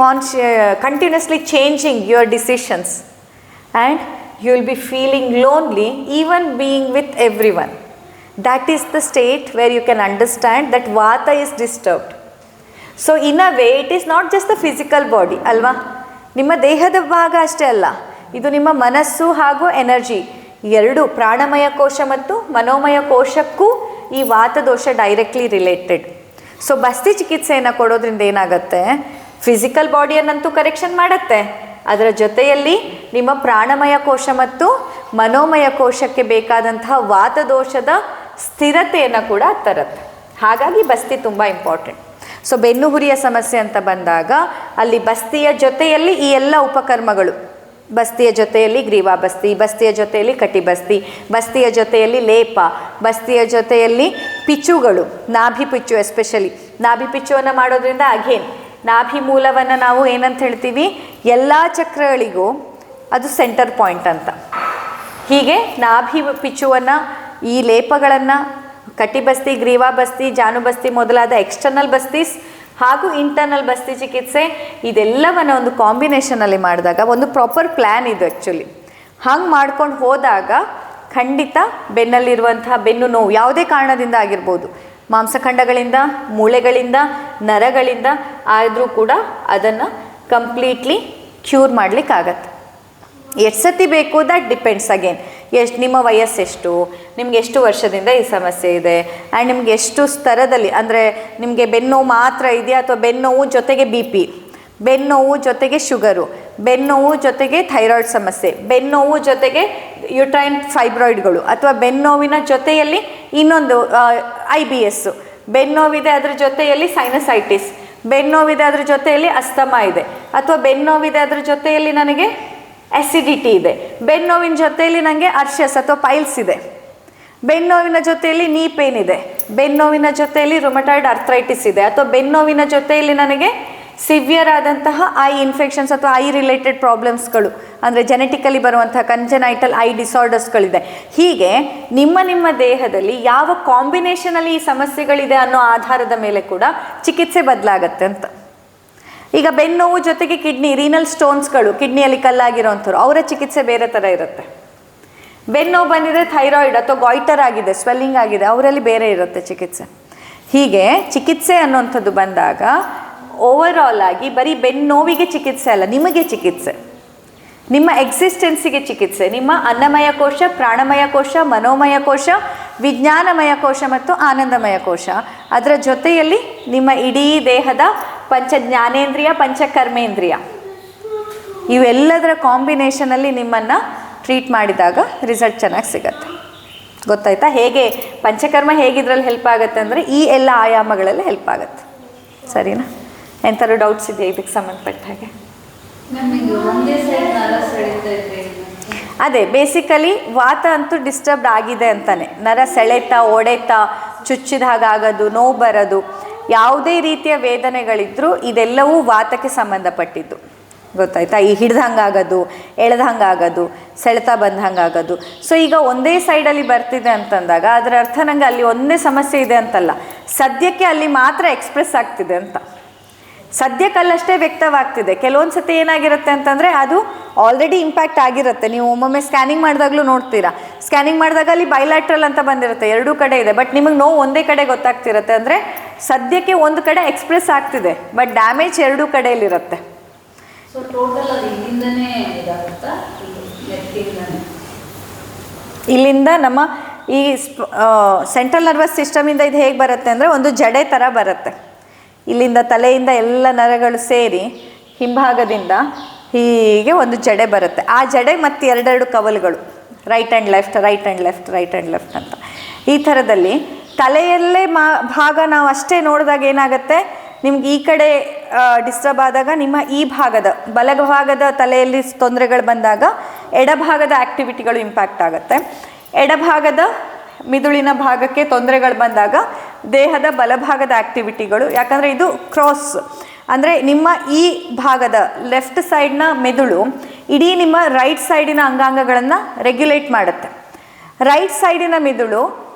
continuously changing your decisions and you will be feeling lonely even being with everyone. That is the state where you can understand that vata is disturbed. So in a way it is not just the physical body, alva? ನಿಮ್ಮ ದೇಹದ ಭಾಗ ಅಷ್ಟೇ ಅಲ್ಲ, ಇದು ನಿಮ್ಮ ಮನಸ್ಸು ಹಾಗೂ energy ಎರಡು, ಪ್ರಾಣಮಯ ಕೋಶ ಮತ್ತು ಮನೋಮಯ ಕೋಶಕ್ಕೂ ಈ ವಾತದೋಷ ಡೈರೆಕ್ಟ್ಲಿ ರಿಲೇಟೆಡ್. ಸೊ ಬಸ್ತಿ ಚಿಕಿತ್ಸೆಯನ್ನು ಕೊಡೋದ್ರಿಂದ ಏನಾಗುತ್ತೆ, ಫಿಸಿಕಲ್ ಬಾಡಿಯನ್ನಂತೂ ಕರೆಕ್ಷನ್ ಮಾಡುತ್ತೆ, ಅದರ ಜೊತೆಯಲ್ಲಿ ನಿಮ್ಮ ಪ್ರಾಣಮಯ ಕೋಶ ಮತ್ತು ಮನೋಮಯ ಕೋಶಕ್ಕೆ ಬೇಕಾದಂತಹ ವಾತದೋಷದ ಸ್ಥಿರತೆಯನ್ನು ಕೂಡ ತರುತ್ತೆ. ಹಾಗಾಗಿ ಬಸ್ತಿ ತುಂಬ ಇಂಪಾರ್ಟೆಂಟ್. ಸೊ ಬೆನ್ನು ಹುರಿಯ ಸಮಸ್ಯೆ ಅಂತ ಬಂದಾಗ ಅಲ್ಲಿ ಬಸ್ತಿಯ ಜೊತೆಯಲ್ಲಿ ಈ ಎಲ್ಲ ಉಪಕರ್ಮಗಳು, ಬಸ್ತಿಯ ಜೊತೆಯಲ್ಲಿ ಗ್ರೀವಾಬಸ್ತಿ, ಬಸ್ತಿಯ ಜೊತೆಯಲ್ಲಿ ಕಟಿಬಸ್ತಿ, ಬಸ್ತಿಯ ಜೊತೆಯಲ್ಲಿ ಲೇಪ, ಬಸ್ತಿಯ ಜೊತೆಯಲ್ಲಿ ಪಿಚ್ಚುಗಳು, ನಾಭಿ ಪಿಚ್ಚು. ಎಸ್ಪೆಷಲಿ ನಾಭಿ ಪಿಚ್ಚುವನ್ನು ಮಾಡೋದ್ರಿಂದ ಅಗೇನ್ ನಾಭಿ ಮೂಲವನ್ನು ನಾವು ಏನಂತ ಹೇಳ್ತೀವಿ, ಎಲ್ಲ ಚಕ್ರಗಳಿಗೂ ಅದು ಸೆಂಟರ್ ಪಾಯಿಂಟ್ ಅಂತ. ಹೀಗೆ ನಾಭಿ ಪಿಚ್ಚುವನ್ನು, ಈ ಲೇಪಗಳನ್ನು ಕಟಿಬಸ್ತಿ, ಗ್ರೀವಾಬಸ್ತಿ, ಜಾನುಬಸ್ತಿ ಮೊದಲಾದ ಎಕ್ಸ್ಟರ್ನಲ್ ಬಸ್ತೀಸ್ ಹಾಗೂ ಇಂಟರ್ನಲ್ ಬಸ್ತಿ ಚಿಕಿತ್ಸೆ ಇದೆಲ್ಲವನ್ನು ಒಂದು ಕಾಂಬಿನೇಷನಲ್ಲಿ ಮಾಡಿದಾಗ, ಒಂದು ಪ್ರಾಪರ್ ಪ್ಲ್ಯಾನ್ ಇದು ಆ್ಯಕ್ಚುಲಿ. ಹಂಗೆ ಮಾಡ್ಕೊಂಡು ಹೋದಾಗ ಖಂಡಿತ ಬೆನ್ನಲ್ಲಿರುವಂತಹ ಬೆನ್ನು ನೋವು ಯಾವುದೇ ಕಾರಣದಿಂದ ಆಗಿರ್ಬೋದು, ಮಾಂಸಖಂಡಗಳಿಂದ, ಮೂಳೆಗಳಿಂದ, ನರಗಳಿಂದ ಆದರೂ ಕೂಡ ಅದನ್ನು ಕಂಪ್ಲೀಟ್ಲಿ ಕ್ಯೂರ್ ಮಾಡಲಿಕ್ಕಾಗತ್ತೆ. ಎಷ್ಟು ಸತಿ ಬೇಕು ದಟ್ ಡಿಪೆಂಡ್ಸ್ ಅಗೇನ್. ನಿಮ್ಮ ವಯಸ್ಸೆಷ್ಟು, ನಿಮ್ಗೆ ಎಷ್ಟು ವರ್ಷದಿಂದ ಈ ಸಮಸ್ಯೆ ಇದೆ, ಆ್ಯಂಡ್ ನಿಮ್ಗೆ ಎಷ್ಟು ಸ್ತರದಲ್ಲಿ, ಅಂದರೆ ನಿಮಗೆ ಬೆನ್ನೋವು ಮಾತ್ರ ಇದೆಯಾ ಅಥವಾ ಬೆನ್ನೋವು ಜೊತೆಗೆ BP, ಬೆನ್ನೋವು ಜೊತೆಗೆ ಶುಗರು, ಬೆನ್ನೋವು ಜೊತೆಗೆ ಥೈರಾಯ್ಡ್ ಸಮಸ್ಯೆ, ಬೆನ್ನೋವು ಜೊತೆಗೆ ಯುಟ್ರೈನ್ ಫೈಬ್ರಾಯ್ಡ್ಗಳು, ಅಥವಾ ಬೆನ್ನೋವಿನ ಜೊತೆಯಲ್ಲಿ ಇನ್ನೊಂದು IBS, ಬೆನ್ನೋವಿದೆ ಅದ್ರ ಜೊತೆಯಲ್ಲಿ ಸೈನಸೈಟಿಸ್, ಬೆನ್ನೋವಿದೆ ಅದ್ರ ಜೊತೆಯಲ್ಲಿ ಅಸ್ತಮಾ ಇದೆ, ಅಥವಾ ಬೆನ್ನೋವಿದೆ ಅದ್ರ ಜೊತೆಯಲ್ಲಿ ನನಗೆ ಆ್ಯಸಿಡಿಟಿ ಇದೆ, ಬೆನ್ನೋವಿನ ಜೊತೆಯಲ್ಲಿ ನನಗೆ ಅರ್ಷಸ್ ಅಥವಾ ಪೈಲ್ಸ್ ಇದೆ, ಬೆನ್ನೋವಿನ ಜೊತೆಯಲ್ಲಿ ನೀ ಪೇನ್ ಇದೆ, ಬೆನ್ನೋವಿನ ಜೊತೆಯಲ್ಲಿ ರುಮಟಾಯ್ಡ್ ಅರ್ಥ್ರೈಟಿಸ್ ಇದೆ, ಅಥವಾ ಬೆನ್ನೋವಿನ ಜೊತೆಯಲ್ಲಿ ನನಗೆ ಸಿವಿಯರ್ ಆದಂತಹ ಐ ಇನ್ಫೆಕ್ಷನ್ಸ್ ಅಥವಾ ಐ ರಿಲೇಟೆಡ್ ಪ್ರಾಬ್ಲಮ್ಸ್ಗಳು, ಅಂದರೆ ಜೆನೆಟಿಕಲಿ ಬರುವಂತಹ ಕಂಜನೈಟಲ್ ಐ ಡಿಸಾರ್ಡರ್ಸ್ಗಳಿದೆ. ಹೀಗೆ ನಿಮ್ಮ ದೇಹದಲ್ಲಿ ಯಾವ ಕಾಂಬಿನೇಷನಲ್ಲಿ ಈ ಸಮಸ್ಯೆಗಳಿದೆ ಅನ್ನೋ ಆಧಾರದ ಮೇಲೆ ಕೂಡ ಚಿಕಿತ್ಸೆ ಬದಲಾಗತ್ತೆ ಅಂತ. ಈಗ ಬೆನ್ನೋವು ಜೊತೆಗೆ ಕಿಡ್ನಿ, ರೀನಲ್ ಸ್ಟೋನ್ಸ್ಗಳು, ಕಿಡ್ನಿಯಲ್ಲಿ ಕಲ್ಲಾಗಿರೋಂಥವ್ರು, ಅವರ ಚಿಕಿತ್ಸೆ ಬೇರೆ ಥರ ಇರುತ್ತೆ. ಬೆನ್ನೋವು ಬಂದಿದೆ ಥೈರಾಯ್ಡ್ ಅಥವಾ ಗಾಯ್ಟರ್ ಆಗಿದೆ, ಸ್ವೆಲ್ಲಿಂಗ್ ಆಗಿದೆ, ಅವರಲ್ಲಿ ಬೇರೆ ಇರುತ್ತೆ ಚಿಕಿತ್ಸೆ. ಹೀಗೆ ಚಿಕಿತ್ಸೆ ಅನ್ನೋಂಥದ್ದು ಬಂದಾಗ ಓವರಾಲ್ ಆಗಿ ಬರೀ ಬೆನ್ನೋವಿಗೆ ಚಿಕಿತ್ಸೆ ಅಲ್ಲ, ನಿಮಗೆ ಚಿಕಿತ್ಸೆ, ನಿಮ್ಮ ಎಕ್ಸಿಸ್ಟೆನ್ಸಿಗೆ ಚಿಕಿತ್ಸೆ, ನಿಮ್ಮ ಅನ್ನಮಯ ಕೋಶ, ಪ್ರಾಣಮಯ ಕೋಶ, ಮನೋಮಯ ಕೋಶ, ವಿಜ್ಞಾನಮಯ ಕೋಶ ಮತ್ತು ಆನಂದಮಯ ಕೋಶ, ಅದರ ಜೊತೆಯಲ್ಲಿ ನಿಮ್ಮ ಇಡೀ ದೇಹದ ಪಂಚ ಜ್ಞಾನೇಂದ್ರಿಯ, ಪಂಚಕರ್ಮೇಂದ್ರಿಯ, ಇವೆಲ್ಲದರ ಕಾಂಬಿನೇಷನಲ್ಲಿ ನಿಮ್ಮನ್ನು ಟ್ರೀಟ್ ಮಾಡಿದಾಗ ರಿಸಲ್ಟ್ ಚೆನ್ನಾಗಿ ಸಿಗತ್ತೆ. ಗೊತ್ತಾಯ್ತಾ? ಹೇಗೆ ಪಂಚಕರ್ಮ ಹೇಗಿದ್ರಲ್ಲಿ ಹೆಲ್ಪ್ ಆಗುತ್ತೆ ಅಂದರೆ ಈ ಎಲ್ಲ ಆಯಾಮಗಳಲ್ಲಿ ಹೆಲ್ಪ್ ಆಗುತ್ತೆ. ಸರಿನಾ? ಎಂಥಾದ್ರು ಡೌಟ್ಸ್ ಇದೆಯಾ ಇದಕ್ಕೆ ಸಂಬಂಧಪಟ್ಟ ಹಾಗೆ? ಅದೇ ಬೇಸಿಕಲಿ ವಾತ ಅಂತೂ ಡಿಸ್ಟರ್ಬ್ಡ್ ಆಗಿದೆ ಅಂತಾನೆ. ನರ ಸೆಳೆತ, ಒಡೆತ, ಚುಚ್ಚಿದ ಹಾಗಾಗೋದು, ನೋವು ಬರೋದು, ಯಾವುದೇ ರೀತಿಯ ವೇದನೆಗಳಿದ್ರೂ ಇದೆಲ್ಲವೂ ವಾತಕ್ಕೆ ಸಂಬಂಧಪಟ್ಟಿದ್ದು. ಗೊತ್ತಾಯ್ತಾ? ಈ ಹಿಡ್ದಂಗಾಗೋದು, ಎಳೆದಂಗಾಗೋದು, ಸೆಳೆತ ಬಂದಂಗಾಗೋದು. ಸೊ ಈಗ ಒಂದೇ ಸೈಡಲ್ಲಿ ಬರ್ತಿದೆ ಅಂತಂದಾಗ ಅದರ ಅರ್ಥ ನಂಗೆ ಅಲ್ಲಿ ಒಂದೇ ಸಮಸ್ಯೆ ಇದೆ ಅಂತಲ್ಲ, ಸದ್ಯಕ್ಕೆ ಅಲ್ಲಿ ಮಾತ್ರ ಎಕ್ಸ್ಪ್ರೆಸ್ ಆಗ್ತಿದೆ ಅಂತ. ಸದ್ಯಕ್ಕಲ್ಲಷ್ಟೇ ವ್ಯಕ್ತವಾಗ್ತಿದೆ. ಕೆಲವೊಂದು ಸತಿ ಏನಾಗಿರುತ್ತೆ ಅಂತಂದರೆ ಅದು ಆಲ್ರೆಡಿ ಇಂಪ್ಯಾಕ್ಟ್ ಆಗಿರುತ್ತೆ. ನೀವು ಒಮ್ಮೊಮ್ಮೆ ಸ್ಕ್ಯಾನಿಂಗ್ ಮಾಡಿದಾಗಲೂ ನೋಡ್ತೀರಾ, ಸ್ಕ್ಯಾನಿಂಗ್ ಮಾಡಿದಾಗ ಅಲ್ಲಿ ಬೈಲ್ಯಾಟ್ರಲ್ ಅಂತ ಬಂದಿರುತ್ತೆ, ಎರಡೂ ಕಡೆ ಇದೆ, ಬಟ್ ನಿಮಗೆ ನೋವು ಒಂದೇ ಕಡೆ ಗೊತ್ತಾಗ್ತಿರುತ್ತೆ. ಅಂದರೆ ಸದ್ಯಕ್ಕೆ ಒಂದು ಕಡೆ ಎಕ್ಸ್ಪ್ರೆಸ್ ಆಗ್ತಿದೆ, ಬಟ್ ಡ್ಯಾಮೇಜ್ ಎರಡೂ ಕಡೆಯಲ್ಲಿರುತ್ತೆ. ಸೊ ಟೋಟಲ್ ಅದು ಇಲ್ಲಿಂದನೇ ಇದಾಗುತ್ತಾ? ಇಲ್ಲಿಂದ ನಮ್ಮ ಈ ಸೆಂಟ್ರಲ್ ನರ್ವಸ್ ಸಿಸ್ಟಮಿಂದ ಇದು ಹೇಗೆ ಬರುತ್ತೆ ಅಂದರೆ ಒಂದು ಜಡೆ ಥರ ಬರುತ್ತೆ. ಇಲ್ಲಿಂದ ತಲೆಯಿಂದ ಎಲ್ಲ ನರಗಳು ಸೇರಿ ಹಿಂಭಾಗದಿಂದ ಹೀಗೆ ಒಂದು ಜಡೆ ಬರುತ್ತೆ. ಆ ಜಡೆ ಮತ್ತು ಎರಡೆರಡು ಕವಲುಗಳು, right and left, right and left, right and left ಅಂತ. ಈ ಥರದಲ್ಲಿ ತಲೆಯಲ್ಲೇ ಭಾಗ ನಾವು ಅಷ್ಟೇ ನೋಡಿದಾಗ ಏನಾಗುತ್ತೆ, ನಿಮ್ಗೆ ಈ ಕಡೆ ಡಿಸ್ಟರ್ಬ್ ಆದಾಗ ನಿಮ್ಮ ಈ ಭಾಗದ ಬಲಭಾಗದ ತಲೆಯಲ್ಲಿ ತೊಂದರೆಗಳು ಬಂದಾಗ ಎಡಭಾಗದ ಆ್ಯಕ್ಟಿವಿಟಿಗಳು ಇಂಪ್ಯಾಕ್ಟ್ ಆಗುತ್ತೆ. ಎಡಭಾಗದ ಮಿದುಳಿನ ಭಾಗಕ್ಕೆ ತೊಂದರೆಗಳು ಬಂದಾಗ ದೇಹದ ಬಲಭಾಗದ ಆ್ಯಕ್ಟಿವಿಟಿಗಳು, ಯಾಕಂದರೆ ಇದು ಕ್ರಾಸ್ ಅಂದರೆ ನಿಮ್ಮ ಈ ಭಾಗದ ಲೆಫ್ಟ್ ಸೈಡ್ನ ಮೆದುಳು ಇಡೀ ನಿಮ್ಮ ರೈಟ್ ಸೈಡಿನ ಅಂಗಾಂಗಗಳನ್ನು ರೆಗ್ಯುಲೇಟ್ ಮಾಡುತ್ತೆ. ರೈಟ್ ಸೈಡಿನ ಮೆದುಳು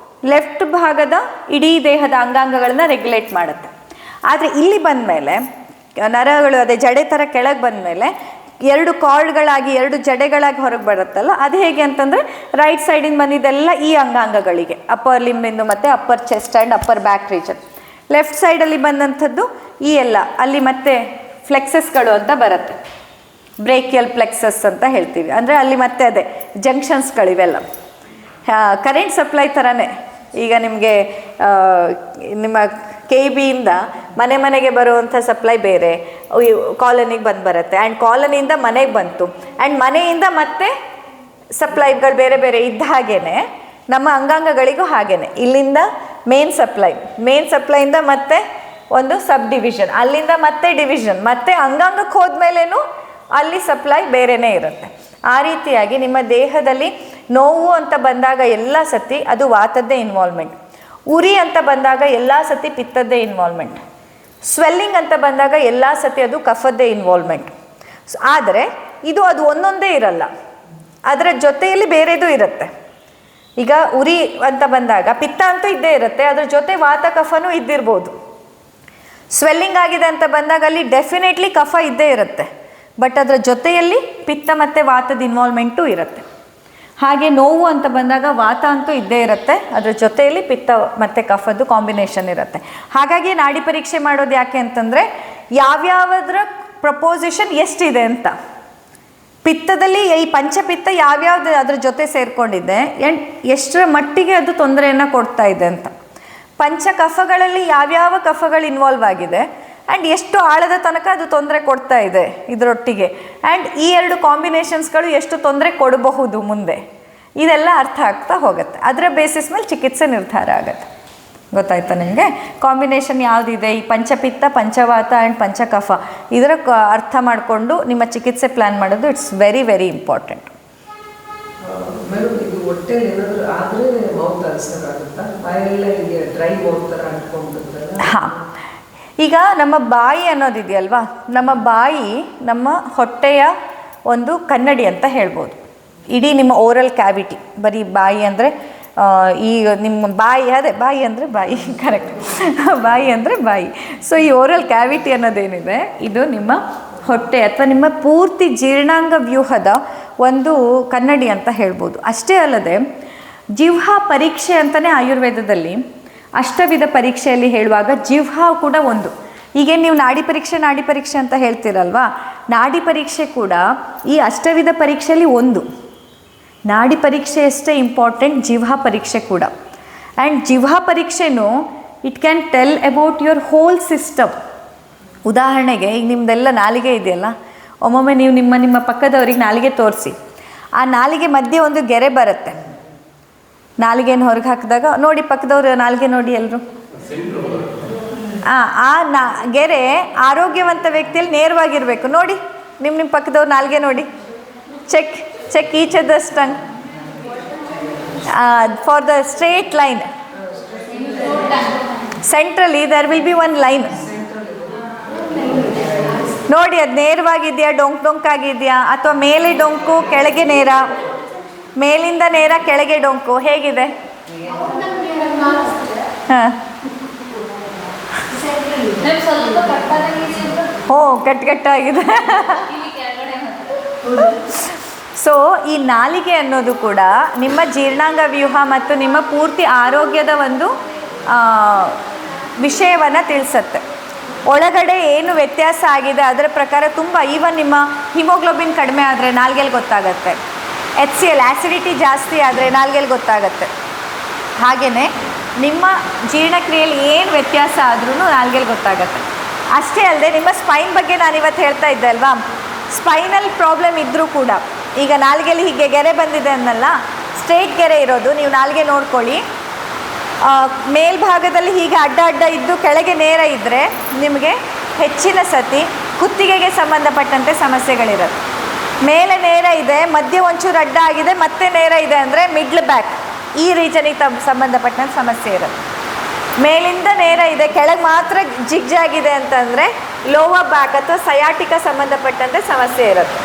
ಲೆಫ್ಟ್ ಭಾಗದ ಇಡೀ ದೇಹದ ಅಂಗಾಂಗಗಳನ್ನು ರೆಗ್ಯುಲೇಟ್ ಮಾಡುತ್ತೆ. ಆದರೆ ಇಲ್ಲಿ ಬಂದ ಮೇಲೆ ನರಗಳು ಅದೇ ಜಡೆ ಥರ ಕೆಳಗೆ ಬಂದ ಮೇಲೆ ಎರಡು ಕಾರ್ಡ್ಗಳಾಗಿ ಎರಡು ಜಡೆಗಳಾಗಿ ಹೊರಗೆ ಬರುತ್ತಲ್ಲ, ಅದು ಹೇಗೆ ಅಂತಂದರೆ ರೈಟ್ ಸೈಡಿಂದ ಬಂದಿದ್ದೆಲ್ಲ ಈ ಅಂಗಾಂಗಗಳಿಗೆ, ಅಪ್ಪರ್ ಲಿಂಬಿಂದು ಮತ್ತು upper chest and upper back region. Left ಸೈಡಲ್ಲಿ ಬಂದಂಥದ್ದು ಈ ಎಲ್ಲ ಅಲ್ಲಿ ಮತ್ತೆ ಫ್ಲೆಕ್ಸಸ್ಗಳು ಅಂತ ಬರುತ್ತೆ, ಬ್ರೇಕಿಯಲ್ ಪ್ಲೆಕ್ಸಸ್ ಅಂತ ಹೇಳ್ತೀವಿ. ಅಂದರೆ ಅಲ್ಲಿ ಮತ್ತೆ ಅದೇ ಜಂಕ್ಷನ್ಸ್ಗಳಿವೆಲ್ಲ ಕರೆಂಟ್ ಸಪ್ಲೈ ಥರನೇ. ಈಗ ನಿಮಗೆ ನಿಮ್ಮ KB ಇಂದ ಮನೆ ಮನೆಗೆ ಬರುವಂಥ ಸಪ್ಲೈ ಬೇರೆ ಕಾಲೋನಿಗೆ ಬರುತ್ತೆ, ಆ್ಯಂಡ್ ಕಾಲೋನಿಯಿಂದ ಮನೆಗೆ ಬಂತು, ಆ್ಯಂಡ್ ಮನೆಯಿಂದ ಮತ್ತೆ ಸಪ್ಲೈಗಳು ಬೇರೆ ಬೇರೆ ಇದ್ದ ಹಾಗೇ ನಮ್ಮ ಅಂಗಾಂಗಗಳಿಗೂ ಹಾಗೇ. ಇಲ್ಲಿಂದ ಮೇನ್ ಸಪ್ಲೈಯಿಂದ ಮತ್ತೆ ಒಂದು ಸಬ್ ಡಿವಿಷನ್, ಅಲ್ಲಿಂದ ಮತ್ತೆ ಡಿವಿಷನ್, ಮತ್ತೆ ಅಂಗಾಂಗಕ್ಕೆ ಹೋದ್ಮೇಲೇನು ಅಲ್ಲಿ ಸಪ್ಲೈ ಬೇರೆಯೇ ಇರುತ್ತೆ. ಆ ರೀತಿಯಾಗಿ ನಿಮ್ಮ ದೇಹದಲ್ಲಿ ನೋವು ಅಂತ ಬಂದಾಗ ಎಲ್ಲ ಸತಿ ಅದು ವಾತದ್ದೇ ಇನ್ವಾಲ್ವ್ಮೆಂಟ್, ಉರಿ ಅಂತ ಬಂದಾಗ ಎಲ್ಲ ಸತಿ ಪಿತ್ತದ್ದೇ ಇನ್ವಾಲ್ವ್ಮೆಂಟ್, ಸ್ವೆಲ್ಲಿಂಗ್ ಅಂತ ಬಂದಾಗ ಎಲ್ಲ ಸತಿ ಅದು ಕಫದ್ದೇ ಇನ್ವಾಲ್ವ್ಮೆಂಟ್. ಆದರೆ ಅದು ಒಂದೊಂದೇ ಇರಲ್ಲ, ಅದರ ಜೊತೆಯಲ್ಲಿ ಬೇರೆದು ಇರುತ್ತೆ. ಈಗ ಉರಿ ಅಂತ ಬಂದಾಗ ಪಿತ್ತ ಅಂತೂ ಇದ್ದೇ ಇರುತ್ತೆ, ಅದ್ರ ಜೊತೆ ವಾತ ಕಫನೂ ಇದ್ದಿರ್ಬೋದು. ಸ್ವೆಲ್ಲಿಂಗ್ ಆಗಿದೆ ಅಂತ ಬಂದಾಗ ಅಲ್ಲಿ ಡೆಫಿನೆಟ್ಲಿ ಕಫ ಇದ್ದೇ ಇರುತ್ತೆ, ಬಟ್ ಅದರ ಜೊತೆಯಲ್ಲಿ ಪಿತ್ತ ಮತ್ತು ವಾತದ ಇನ್ವಾಲ್ವ್ಮೆಂಟು ಇರುತ್ತೆ. ಹಾಗೆ ನೋವು ಅಂತ ಬಂದಾಗ ವಾತ ಅಂತೂ ಇದ್ದೇ ಇರುತ್ತೆ, ಅದರ ಜೊತೆಯಲ್ಲಿ ಪಿತ್ತ ಮತ್ತು ಕಫದ್ದು ಕಾಂಬಿನೇಷನ್ ಇರುತ್ತೆ. ಹಾಗಾಗಿ ನಾಡಿ ಪರೀಕ್ಷೆ ಮಾಡೋದು ಯಾಕೆ ಅಂತಂದರೆ ಯಾವ್ಯಾವುದರ ಪ್ರಪೋಸಿಷನ್ ಎಷ್ಟಿದೆ ಅಂತ, ಪಿತ್ತದಲ್ಲಿ ಈ ಪಂಚಪಿತ್ತ ಯಾವ್ಯಾವ್ದು ಅದ್ರ ಜೊತೆ ಸೇರಿಕೊಂಡಿದೆ ಆ್ಯಂಡ್ ಎಷ್ಟರ ಮಟ್ಟಿಗೆ ಅದು ತೊಂದರೆಯನ್ನು ಕೊಡ್ತಾ ಇದೆ ಅಂತ, ಪಂಚ ಕಫಗಳಲ್ಲಿ ಯಾವ್ಯಾವ ಕಫಗಳು ಇನ್ವಾಲ್ವ್ ಆಗಿದೆ ಆ್ಯಂಡ್ ಎಷ್ಟು ಆಳದ ತನಕ ಅದು ತೊಂದರೆ ಕೊಡ್ತಾ ಇದೆ ಇದರೊಟ್ಟಿಗೆ, ಆ್ಯಂಡ್ ಈ ಎರಡು ಕಾಂಬಿನೇಷನ್ಸ್ಗಳು ಎಷ್ಟು ತೊಂದರೆ ಕೊಡಬಹುದು ಮುಂದೆ, ಇದೆಲ್ಲ ಅರ್ಥ ಆಗ್ತಾ ಹೋಗುತ್ತೆ. ಅದರ ಬೇಸಿಸ್ ಮೇಲೆ ಚಿಕಿತ್ಸೆ ನಿರ್ಧಾರ ಆಗುತ್ತೆ. ಗೊತ್ತಾಯ್ತಾ ನಿಮಗೆ? ಕಾಂಬಿನೇಷನ್ ಯಾವುದಿದೆ, ಈ ಪಂಚಪಿತ್ತ, ಪಂಚವಾತ ಆ್ಯಂಡ್ ಪಂಚಕಫ, ಇದರ ಅರ್ಥ ಮಾಡಿಕೊಂಡು ನಿಮ್ಮ ಚಿಕಿತ್ಸೆ ಪ್ಲ್ಯಾನ್ ಮಾಡೋದು ಇಟ್ಸ್ ವೆರಿ ವೆರಿ ಇಂಪಾರ್ಟೆಂಟ್. ಹಾಂ, ಈಗ ನಮ್ಮ ಬಾಯಿ ಅನ್ನೋದಿದೆಯಲ್ವಾ, ನಮ್ಮ ಬಾಯಿ ನಮ್ಮ ಹೊಟ್ಟೆಯ ಒಂದು ಕನ್ನಡಿ ಅಂತ ಹೇಳ್ಬೋದು. ಇಡೀ ನಿಮ್ಮ ಓರಲ್ ಕ್ಯಾವಿಟಿ, ಬರೀ ಬಾಯಿ ಅಂದರೆ ಈ ನಿಮ್ಮ ಬಾಯಿ, ಅದೇ ಬಾಯಿ ಅಂದರೆ ಬಾಯಿ, ಕರೆಕ್ಟ್, ಬಾಯಿ ಅಂದರೆ ಬಾಯಿ. ಸೊ ಈ ಓರಲ್ ಕ್ಯಾವಿಟಿ ಅನ್ನೋದೇನಿದೆ ಇದು ನಿಮ್ಮ ಹೊಟ್ಟೆ ಅಥವಾ ನಿಮ್ಮ ಪೂರ್ತಿ ಜೀರ್ಣಾಂಗ ವ್ಯೂಹದ ಒಂದು ಕನ್ನಡಿ ಅಂತ ಹೇಳ್ಬೋದು. ಅಷ್ಟೇ ಅಲ್ಲದೆ ಜಿಹ್ವಾ ಪರೀಕ್ಷೆ ಅಂತಲೇ ಆಯುರ್ವೇದದಲ್ಲಿ ಅಷ್ಟವಿಧ ಪರೀಕ್ಷೆಯಲ್ಲಿ ಹೇಳುವಾಗ ಜಿಹ್ವಾ ಕೂಡ ಒಂದು. ಈಗ ನೀವು ನಾಡಿ ಪರೀಕ್ಷೆ ಅಂತ ಹೇಳ್ತೀರಲ್ವಾ, ನಾಡಿ ಪರೀಕ್ಷೆ ಕೂಡ ಈ ಅಷ್ಟವಿಧ ಪರೀಕ್ಷೆಯಲ್ಲಿ ಒಂದು. ನಾಡಿ ಪರೀಕ್ಷೆ ಅಷ್ಟೇ ಇಂಪಾರ್ಟೆಂಟ್, ಜಿಹ್ವಾ ಪರೀಕ್ಷೆ ಕೂಡ. ಆ್ಯಂಡ್ ಜಿಹ್ವಾ ಪರೀಕ್ಷೆನೂ it can tell about your whole system. ಉದಾಹರಣೆಗೆ ಈಗ ನಿಮ್ಮದೆಲ್ಲ ನಾಲಿಗೆ ಇದೆಯಲ್ಲ, ಒಮ್ಮೊಮ್ಮೆ ನೀವು ನಿಮ್ಮ ಪಕ್ಕದವ್ರಿಗೆ ನಾಲಿಗೆ ತೋರಿಸಿ, ಆ ನಾಲಿಗೆ ಮಧ್ಯೆ ಒಂದು ಗೆರೆ ಬರುತ್ತೆ, ನಾಲಿಗೆಯನ್ನು ಹೊರಗೆ ಹಾಕಿದಾಗ ನೋಡಿ, ಪಕ್ಕದವ್ರು ನಾಲಿಗೆ ನೋಡಿ ಎಲ್ಲರೂ, ಗೆರೆ ಆರೋಗ್ಯವಂತ ವ್ಯಕ್ತಿಯಲ್ಲಿ ನೇರವಾಗಿರಬೇಕು. ನೋಡಿ ನಿಮ್ಮ ಪಕ್ಕದವ್ರು ನಾಲಿಗೆ ನೋಡಿ, check each others tongue for the straight line. Centrally there will be one line. ನೋಡಿ ಅದು ನೇರವಾಗಿದೆಯಾ, ಡೊಂಕಾಗಿದೆಯಾ, ಅಥವಾ ಮೇಲೆ ಡೊಂಕು ಕೆಳಗೆ ನೇರ, ಮೇಲಿಂದ ನೇರ ಕೆಳಗೆ ಡೊಂಕು, ಹೇಗಿದೆ? ಹಾಂ, ಕಟ್ಟಾಗಿದೆ. ಸೊ ಈ ನಾಲಿಗೆ ಅನ್ನೋದು ಕೂಡ ನಿಮ್ಮ ಜೀರ್ಣಾಂಗ ವ್ಯೂಹ ಮತ್ತು ನಿಮ್ಮ ಪೂರ್ತಿ ಆರೋಗ್ಯದ ಒಂದು ವಿಷಯವನ್ನು ತಿಳಿಸುತ್ತೆ. ಒಳಗಡೆ ಏನು ವ್ಯತ್ಯಾಸ ಆಗಿದೆ ಅದರ ಪ್ರಕಾರ ತುಂಬ, ಈವನ್ ನಿಮ್ಮ ಹಿಮೋಗ್ಲೋಬಿನ್ ಕಡಿಮೆ ಆದರೆ ನಾಲ್ಗೆಲ್ಲಿ ಗೊತ್ತಾಗತ್ತೆ, HCl ಆ್ಯಸಿಡಿಟಿ ಜಾಸ್ತಿ ಆದರೆ ನಾಲ್ಗೆಯಲ್ಲಿ ಗೊತ್ತಾಗತ್ತೆ. ಹಾಗೆಯೇ ನಿಮ್ಮ ಜೀರ್ಣಕ್ರಿಯೆಯಲ್ಲಿ ಏನು ವ್ಯತ್ಯಾಸ ಆದ್ರೂ ನಾಲ್ಗೆಯಲ್ಲಿ ಗೊತ್ತಾಗತ್ತೆ. ಅಷ್ಟೇ ಅಲ್ಲದೆ ನಿಮ್ಮ ಸ್ಪೈನ್ ಬಗ್ಗೆ ನಾನಿವತ್ತು ಹೇಳ್ತಾ ಇದ್ದೆ ಅಲ್ವಾ, ಸ್ಪೈನಲ್ ಪ್ರಾಬ್ಲಮ್ ಇದ್ದರೂ ಕೂಡ ಈಗ ನಾಲ್ಗೆಯಲ್ಲಿ ಹೀಗೆ ಗೆರೆ ಬಂದಿದೆ ಅನ್ನಲ್ಲ, ಸ್ಟ್ರೇಟ್ ಗೆರೆ ಇರೋದು ನೀವು ನಾಲ್ಗೆ ನೋಡ್ಕೊಳ್ಳಿ. ಮೇಲ್ಭಾಗದಲ್ಲಿ ಹೀಗೆ ಅಡ್ಡ ಅಡ್ಡ ಇದ್ದು ಕೆಳಗೆ ನೇರ ಇದ್ದರೆ ನಿಮಗೆ ಹೆಚ್ಚಿನ ಸತಿ ಕುತ್ತಿಗೆಗೆ ಸಂಬಂಧಪಟ್ಟಂತೆ ಸಮಸ್ಯೆಗಳಿರುತ್ತೆ. ಮೇಲೆ ನೇರ ಇದೆ, ಮಧ್ಯೆ ಒಂಚೂರು ಅಡ್ಡ ಆಗಿದೆ, ಮತ್ತೆ ನೇರ ಇದೆ ಅಂದರೆ ಮಿಡ್ಲ್ ಬ್ಯಾಕ್ ಈ ರೀಜನಿಗೆ ಸಂಬಂಧಪಟ್ಟಂತೆ ಸಮಸ್ಯೆ ಇರುತ್ತೆ. ಮೇಲಿಂದ ನೇರ ಇದೆ, ಕೆಳಗೆ ಮಾತ್ರ ಜಿಗ್ಜಾಗಿದೆ ಅಂತಂದರೆ ಲೋವರ್ ಬ್ಯಾಕ್ ಅಥವಾ ಸಯಾಟಿಕ ಸಂಬಂಧಪಟ್ಟಂತೆ ಸಮಸ್ಯೆ ಇರುತ್ತೆ.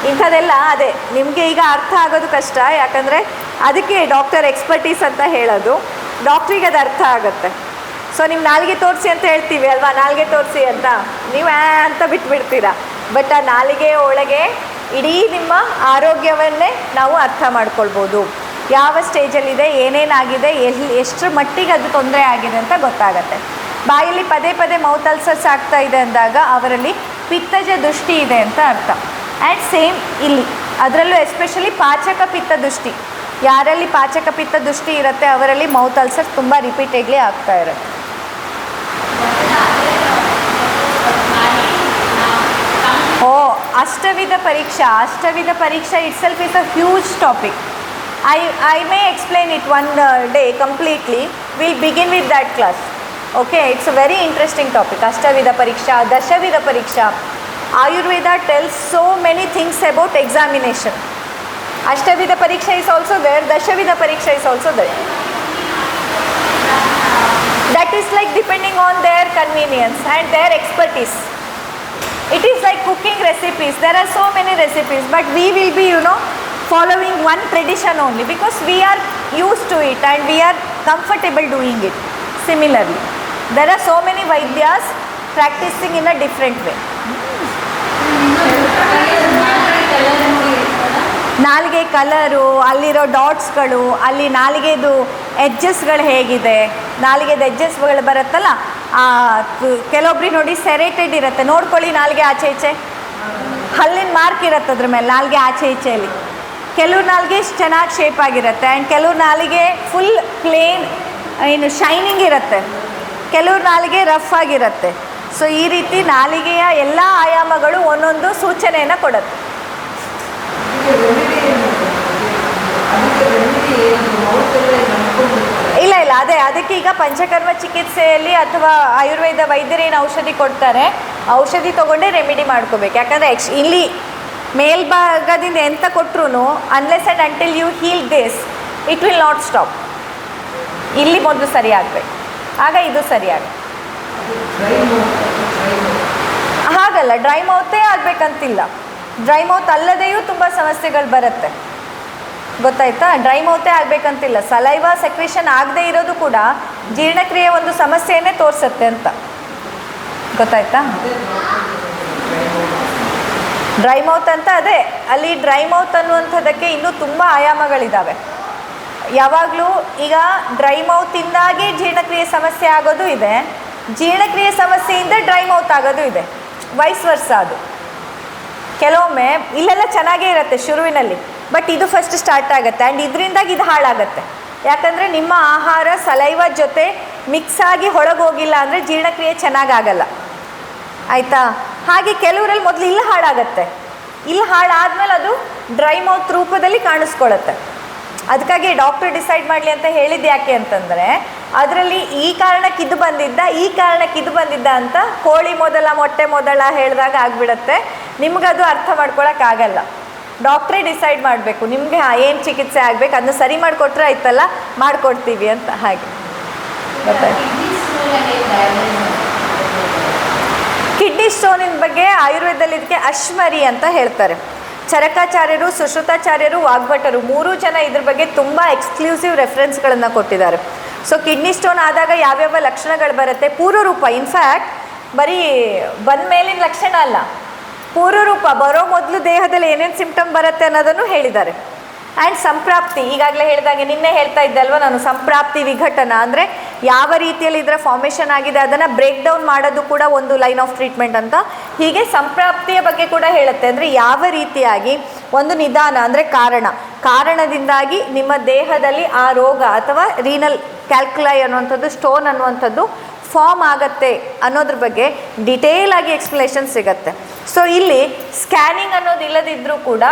ಇಂಥದ್ದೆಲ್ಲ ಅದೇ ನಿಮಗೆ ಈಗ ಅರ್ಥ ಆಗೋದು ಕಷ್ಟ, ಯಾಕಂದರೆ ಅದಕ್ಕೆ ಡಾಕ್ಟರ್ ಎಕ್ಸ್ಪರ್ಟೀಸ್ ಅಂತ ಹೇಳೋದು. ಡಾಕ್ಟ್ರಿಗೆ ಅದು ಅರ್ಥ ಆಗುತ್ತೆ. ಸೊ ನೀವು ನಾಲ್ಗೆ ತೋರಿಸಿ ಅಂತ ಹೇಳ್ತೀವಿ ಅಲ್ವಾ, ನಾಲ್ಗೆ ತೋರಿಸಿ ಅಂತ ನೀವು ಅಂತ ಬಿಟ್ಬಿಡ್ತೀರಾ. ಬಟ್ ಆ ನಾಲಿಗೆ ಒಳಗೆ ಇಡೀ ನಿಮ್ಮ ಆರೋಗ್ಯವನ್ನೇ ನಾವು ಅರ್ಥ ಮಾಡ್ಕೊಳ್ಬೋದು. ಯಾವ ಸ್ಟೇಜಲ್ಲಿದೆ, ಏನೇನಾಗಿದೆ, ಎಷ್ಟರ ಮಟ್ಟಿಗೆ ಅದು ತೊಂದರೆ ಆಗಿದೆ ಅಂತ ಗೊತ್ತಾಗತ್ತೆ. ಬಾಯಲ್ಲಿ ಪದೇ ಪದೇ ಮೌತ್ ಅಲ್ಸರ್ಸ್ ಆಗ್ತಾ ಇದೆ ಅಂದಾಗ ಅವರಲ್ಲಿ ಪಿತ್ತಜ ದೃಷ್ಟಿ ಇದೆ ಅಂತ ಅರ್ಥ. ಆ್ಯಂಡ್ ಸೇಮ್ ಇಲ್ಲಿ ಅದರಲ್ಲೂ ಎಸ್ಪೆಷಲಿ ಪಾಚಕ ಪಿತ್ತ ದೃಷ್ಟಿ, ಯಾರಲ್ಲಿ ಪಾಚಕ ಪಿತ್ತ ದೃಷ್ಟಿ ಇರುತ್ತೆ ಅವರಲ್ಲಿ ಮೌತ್ ಅಲ್ಸರ್ಸ್ ತುಂಬ ರಿಪೀಟೆಡ್ಲಿ ಆಗ್ತಾ ಇರುತ್ತೆ. ಅಷ್ಟವಿಧ ಪರೀಕ್ಷಾ it self is a huge topic. I may explain it one day completely. We'll begin with that class. Okay, it's a very interesting topic. Ashtavida Pariksha, Dashavida Pariksha. Ayurveda tells so many things about examination. Ashtavida Pariksha is also there, Dashavida Pariksha is also there. That is like depending on their convenience and their expertise. It is like cooking recipes. There are so many recipes, but we will be, following one tradition only because we are used to it and we are comfortable doing it. Similarly, there are so many Vaidyas practicing in a different way. ನಾಲಿಗೆ colour, ಅಲ್ಲಿರೋ ಡಾಟ್ಸ್ಗಳು, ಅಲ್ಲಿ ನಾಲಿಗೆದು ಎಡ್ಜಸ್ಗಳು ಹೇಗಿದೆ, ನಾಲಿಗೆದು ಎಡ್ಜಸ್ಗಳು ಬರುತ್ತಲ್ಲ, ಕೆಲವೊಬ್ರಿಗೆ ನೋಡಿ ಸೆರೇಟೆಡ್ ಇರುತ್ತೆ, ನೋಡ್ಕೊಳ್ಳಿ ನಾಲಿಗೆ ಆಚೆ ಈಚೆ, ಹಲ್ಲಿನ ಮಾರ್ಕ್ ಇರುತ್ತೆ ಅದ್ರ ಮೇಲೆ ನಾಲಿಗೆ ಆಚೆ ಈಚೆಯಲ್ಲಿ. ಕೆಲವ್ರ ನಾಲಿಗೆ ಚೆನ್ನಾಗಿ ಶೇಪ್ ಆಗಿರುತ್ತೆ ಆ್ಯಂಡ್ ಕೆಲವ್ರ ನಾಲಿಗೆ ಫುಲ್ ಪ್ಲೇನ್ ಶೈನಿಂಗ್ ಇರುತ್ತೆ, ಕೆಲವ್ರ ನಾಲಿಗೆ ರಫ್ ಆಗಿರುತ್ತೆ. ಸೊ ಈ ರೀತಿ ನಾಲಿಗೆಯ ಎಲ್ಲ ಆಯಾಮಗಳು ಒಂದೊಂದು ಸೂಚನೆಯನ್ನು ಕೊಡುತ್ತೆ. ಇಲ್ಲ ಅದಕ್ಕೆ ಈಗ ಪಂಚಕರ್ಮ ಚಿಕಿತ್ಸೆಯಲ್ಲಿ ಅಥವಾ ಆಯುರ್ವೇದ ವೈದ್ಯರೇನು ಔಷಧಿ ಕೊಡ್ತಾರೆ, ಔಷಧಿ ತೊಗೊಂಡೇ ರೆಮಿಡಿ ಮಾಡ್ಕೋಬೇಕು. ಯಾಕಂದರೆ ಇಲ್ಲಿ ಮೇಲ್ಭಾಗದಿಂದ ಎಂತ ಕೊಟ್ಟರು unless and until you heal this it will not stop. ಇಲ್ಲಿ ಮೊದಲು ಸರಿ ಆಗಬೇಕು, ಆಗ ಇದು ಸರಿಯಾಗಿ. ಹಾಗಲ್ಲ, ಡ್ರೈ ಮೌತೇ ಆಗಬೇಕಂತಿಲ್ಲ, ಡ್ರೈ ಮೌತ್ ಅಲ್ಲದೆಯೂ ತುಂಬ ಸಮಸ್ಯೆಗಳು ಬರುತ್ತೆ, ಗೊತ್ತಾಯ್ತಾ? ಡ್ರೈ ಮೌತೇ ಆಗಬೇಕಂತಿಲ್ಲ, ಸಲೈವಾ ಸೆಕ್ರೇಷನ್ ಆಗದೆ ಇರೋದು ಕೂಡ ಜೀರ್ಣಕ್ರಿಯೆ ಒಂದು ಸಮಸ್ಯೆಯನ್ನೇ ತೋರಿಸುತ್ತೆ ಅಂತ, ಗೊತ್ತಾಯ್ತಾ? ಡ್ರೈ ಮೌತ್ ಅಂತ ಅದೇ, ಅಲ್ಲಿ ಡ್ರೈ ಮೌತ್ ಅನ್ನುವಂಥದ್ದಕ್ಕೆ ಇನ್ನೂ ತುಂಬ ಆಯಾಮಗಳಿದ್ದಾವೆ. ಯಾವಾಗಲೂ ಈಗ ಡ್ರೈ ಮೌತಿಂದಾಗಿ ಜೀರ್ಣಕ್ರಿಯೆ ಸಮಸ್ಯೆ ಆಗೋದು ಇದೆ, ಜೀರ್ಣಕ್ರಿಯೆ ಸಮಸ್ಯೆಯಿಂದ ಡ್ರೈ ಮೌತ್ ಆಗೋದು ಇದೆ, ವೈಸ್ ವರ್ಸ. ಅದು ಕೆಲವೊಮ್ಮೆ ಇಲ್ಲೆಲ್ಲ ಚೆನ್ನಾಗೇ ಇರುತ್ತೆ ಶುರುವಿನಲ್ಲಿ, ಬಟ್ ಇದು ಫಸ್ಟ್ ಸ್ಟಾರ್ಟ್ ಆಗುತ್ತೆ ಆ್ಯಂಡ್ ಇದರಿಂದಾಗಿ ಇದು ಹಾಳಾಗುತ್ತೆ. ಯಾಕಂದರೆ ನಿಮ್ಮ ಆಹಾರ ಸಲೈವ ಜೊತೆ ಮಿಕ್ಸ್ ಆಗಿ ಹೊಳಗೋಗಿಲ್ಲ ಅಂದರೆ ಜೀರ್ಣಕ್ರಿಯೆ ಚೆನ್ನಾಗಾಗಲ್ಲ, ಆಯಿತಾ? ಹಾಗೆ ಕೆಲವರಲ್ಲಿ ಮೊದಲು ಇಲ್ಲಿ ಹಾಳಾಗತ್ತೆ, ಇಲ್ಲಿ ಹಾಳಾದ್ಮೇಲೆ ಅದು ಡ್ರೈ ಮೌತ್ ರೂಪದಲ್ಲಿ ಕಾಣಿಸ್ಕೊಳ್ಳುತ್ತೆ. ಅದಕ್ಕಾಗಿ ಡಾಕ್ಟರ್ ಡಿಸೈಡ್ ಮಾಡಲಿ ಅಂತ ಹೇಳಿದ್ದು ಯಾಕೆ ಅಂತಂದರೆ, ಅದರಲ್ಲಿ ಈ ಕಾರಣಕ್ಕೆ ಇದು ಬಂದಿದ್ದ, ಈ ಕಾರಣಕ್ಕೆ ಇದು ಬಂದಿದ್ದ ಅಂತ ಕೋಳಿ ಮೊದಲ ಮೊಟ್ಟೆ ಮೊದಲ ಹೇಳಿದಾಗ ಆಗಿಬಿಡತ್ತೆ, ನಿಮಗದು ಅರ್ಥ ಮಾಡ್ಕೊಳಕ್ಕಾಗಲ್ಲ. ಡಾಕ್ಟ್ರೇ ಡಿಸೈಡ್ ಮಾಡಬೇಕು ನಿಮಗೆ ಏನು ಚಿಕಿತ್ಸೆ ಆಗಬೇಕು, ಅದನ್ನ ಸರಿ ಮಾಡಿಕೊಟ್ರೆ ಆಯ್ತಲ್ಲ, ಮಾಡಿಕೊಡ್ತೀವಿ ಅಂತ. ಹಾಗೆ ಗೊತ್ತಾಯ್ತು. ಕಿಡ್ನಿ ಸ್ಟೋನಿನ ಬಗ್ಗೆ ಆಯುರ್ವೇದದಲ್ಲಿ ಇದಕ್ಕೆ ಅಶ್ಮರಿ ಅಂತ ಹೇಳ್ತಾರೆ. ಚರಕಾಚಾರ್ಯರು, ಸುಶ್ರುತಾಚಾರ್ಯರು, ವಾಗ್ಭಟರು 3 ಜನ ಇದ್ರ ಬಗ್ಗೆ ತುಂಬ ಎಕ್ಸ್ಕ್ಲೂಸಿವ್ ರೆಫರೆನ್ಸ್ಗಳನ್ನು ಕೊಟ್ಟಿದ್ದಾರೆ. ಸೊ ಕಿಡ್ನಿ ಸ್ಟೋನ್ ಆದಾಗ ಯಾವ್ಯಾವ ಲಕ್ಷಣಗಳು ಬರುತ್ತೆ, ಪೂರ್ವರೂಪ, ಇನ್ಫ್ಯಾಕ್ಟ್ ಬರೀ ಬಂದ ಮೇಲಿನ ಲಕ್ಷಣ ಅಲ್ಲ, ಪೂರ್ವರೂಪ ಬರೋ ಮೊದಲು ದೇಹದಲ್ಲಿ ಏನೇನು ಸಿಂಪ್ಟಮ್ ಬರುತ್ತೆ ಅನ್ನೋದನ್ನು ಹೇಳಿದ್ದಾರೆ. ಆ್ಯಂಡ್ ಸಂಪ್ರಾಪ್ತಿ, ಈಗಾಗಲೇ ಹೇಳಿದಾಗೆ ನಿನ್ನೆ ಹೇಳ್ತಾ ಇದ್ದೆ ಅಲ್ವಾ ನಾನು, ಸಂಪ್ರಾಪ್ತಿ ವಿಘಟನ ಅಂದರೆ ಯಾವ ರೀತಿಯಲ್ಲಿ ಇದರ ಫಾರ್ಮೇಷನ್ ಆಗಿದೆ ಅದನ್ನು ಬ್ರೇಕ್ ಡೌನ್ ಮಾಡೋದು ಕೂಡ ಒಂದು ಲೈನ್ ಆಫ್ ಟ್ರೀಟ್ಮೆಂಟ್ ಅಂತ. ಹೀಗೆ ಸಂಪ್ರಾಪ್ತಿಯ ಬಗ್ಗೆ ಕೂಡ ಹೇಳುತ್ತೆ, ಅಂದರೆ ಯಾವ ರೀತಿಯಾಗಿ ಒಂದು ನಿಧಾನ ಅಂದರೆ ಕಾರಣದಿಂದಾಗಿ ನಿಮ್ಮ ದೇಹದಲ್ಲಿ ಆ ರೋಗ ಅಥವಾ ರೀನಲ್ ಕ್ಯಾಲ್ಕುಲೈ ಅನ್ನುವಂಥದ್ದು, ಸ್ಟೋನ್ ಅನ್ನುವಂಥದ್ದು ಫಾರ್ಮ್ ಆಗತ್ತೆ ಅನ್ನೋದ್ರ ಬಗ್ಗೆ ಡಿಟೇಲ್ ಆಗಿ ಎಕ್ಸ್ಪ್ಲನೇಷನ್ ಸಿಗತ್ತೆ. ಸೊ ಇಲ್ಲಿ ಸ್ಕ್ಯಾನಿಂಗ್ ಅನ್ನೋದು ಇಲ್ಲದಿದ್ದರೂ ಕೂಡ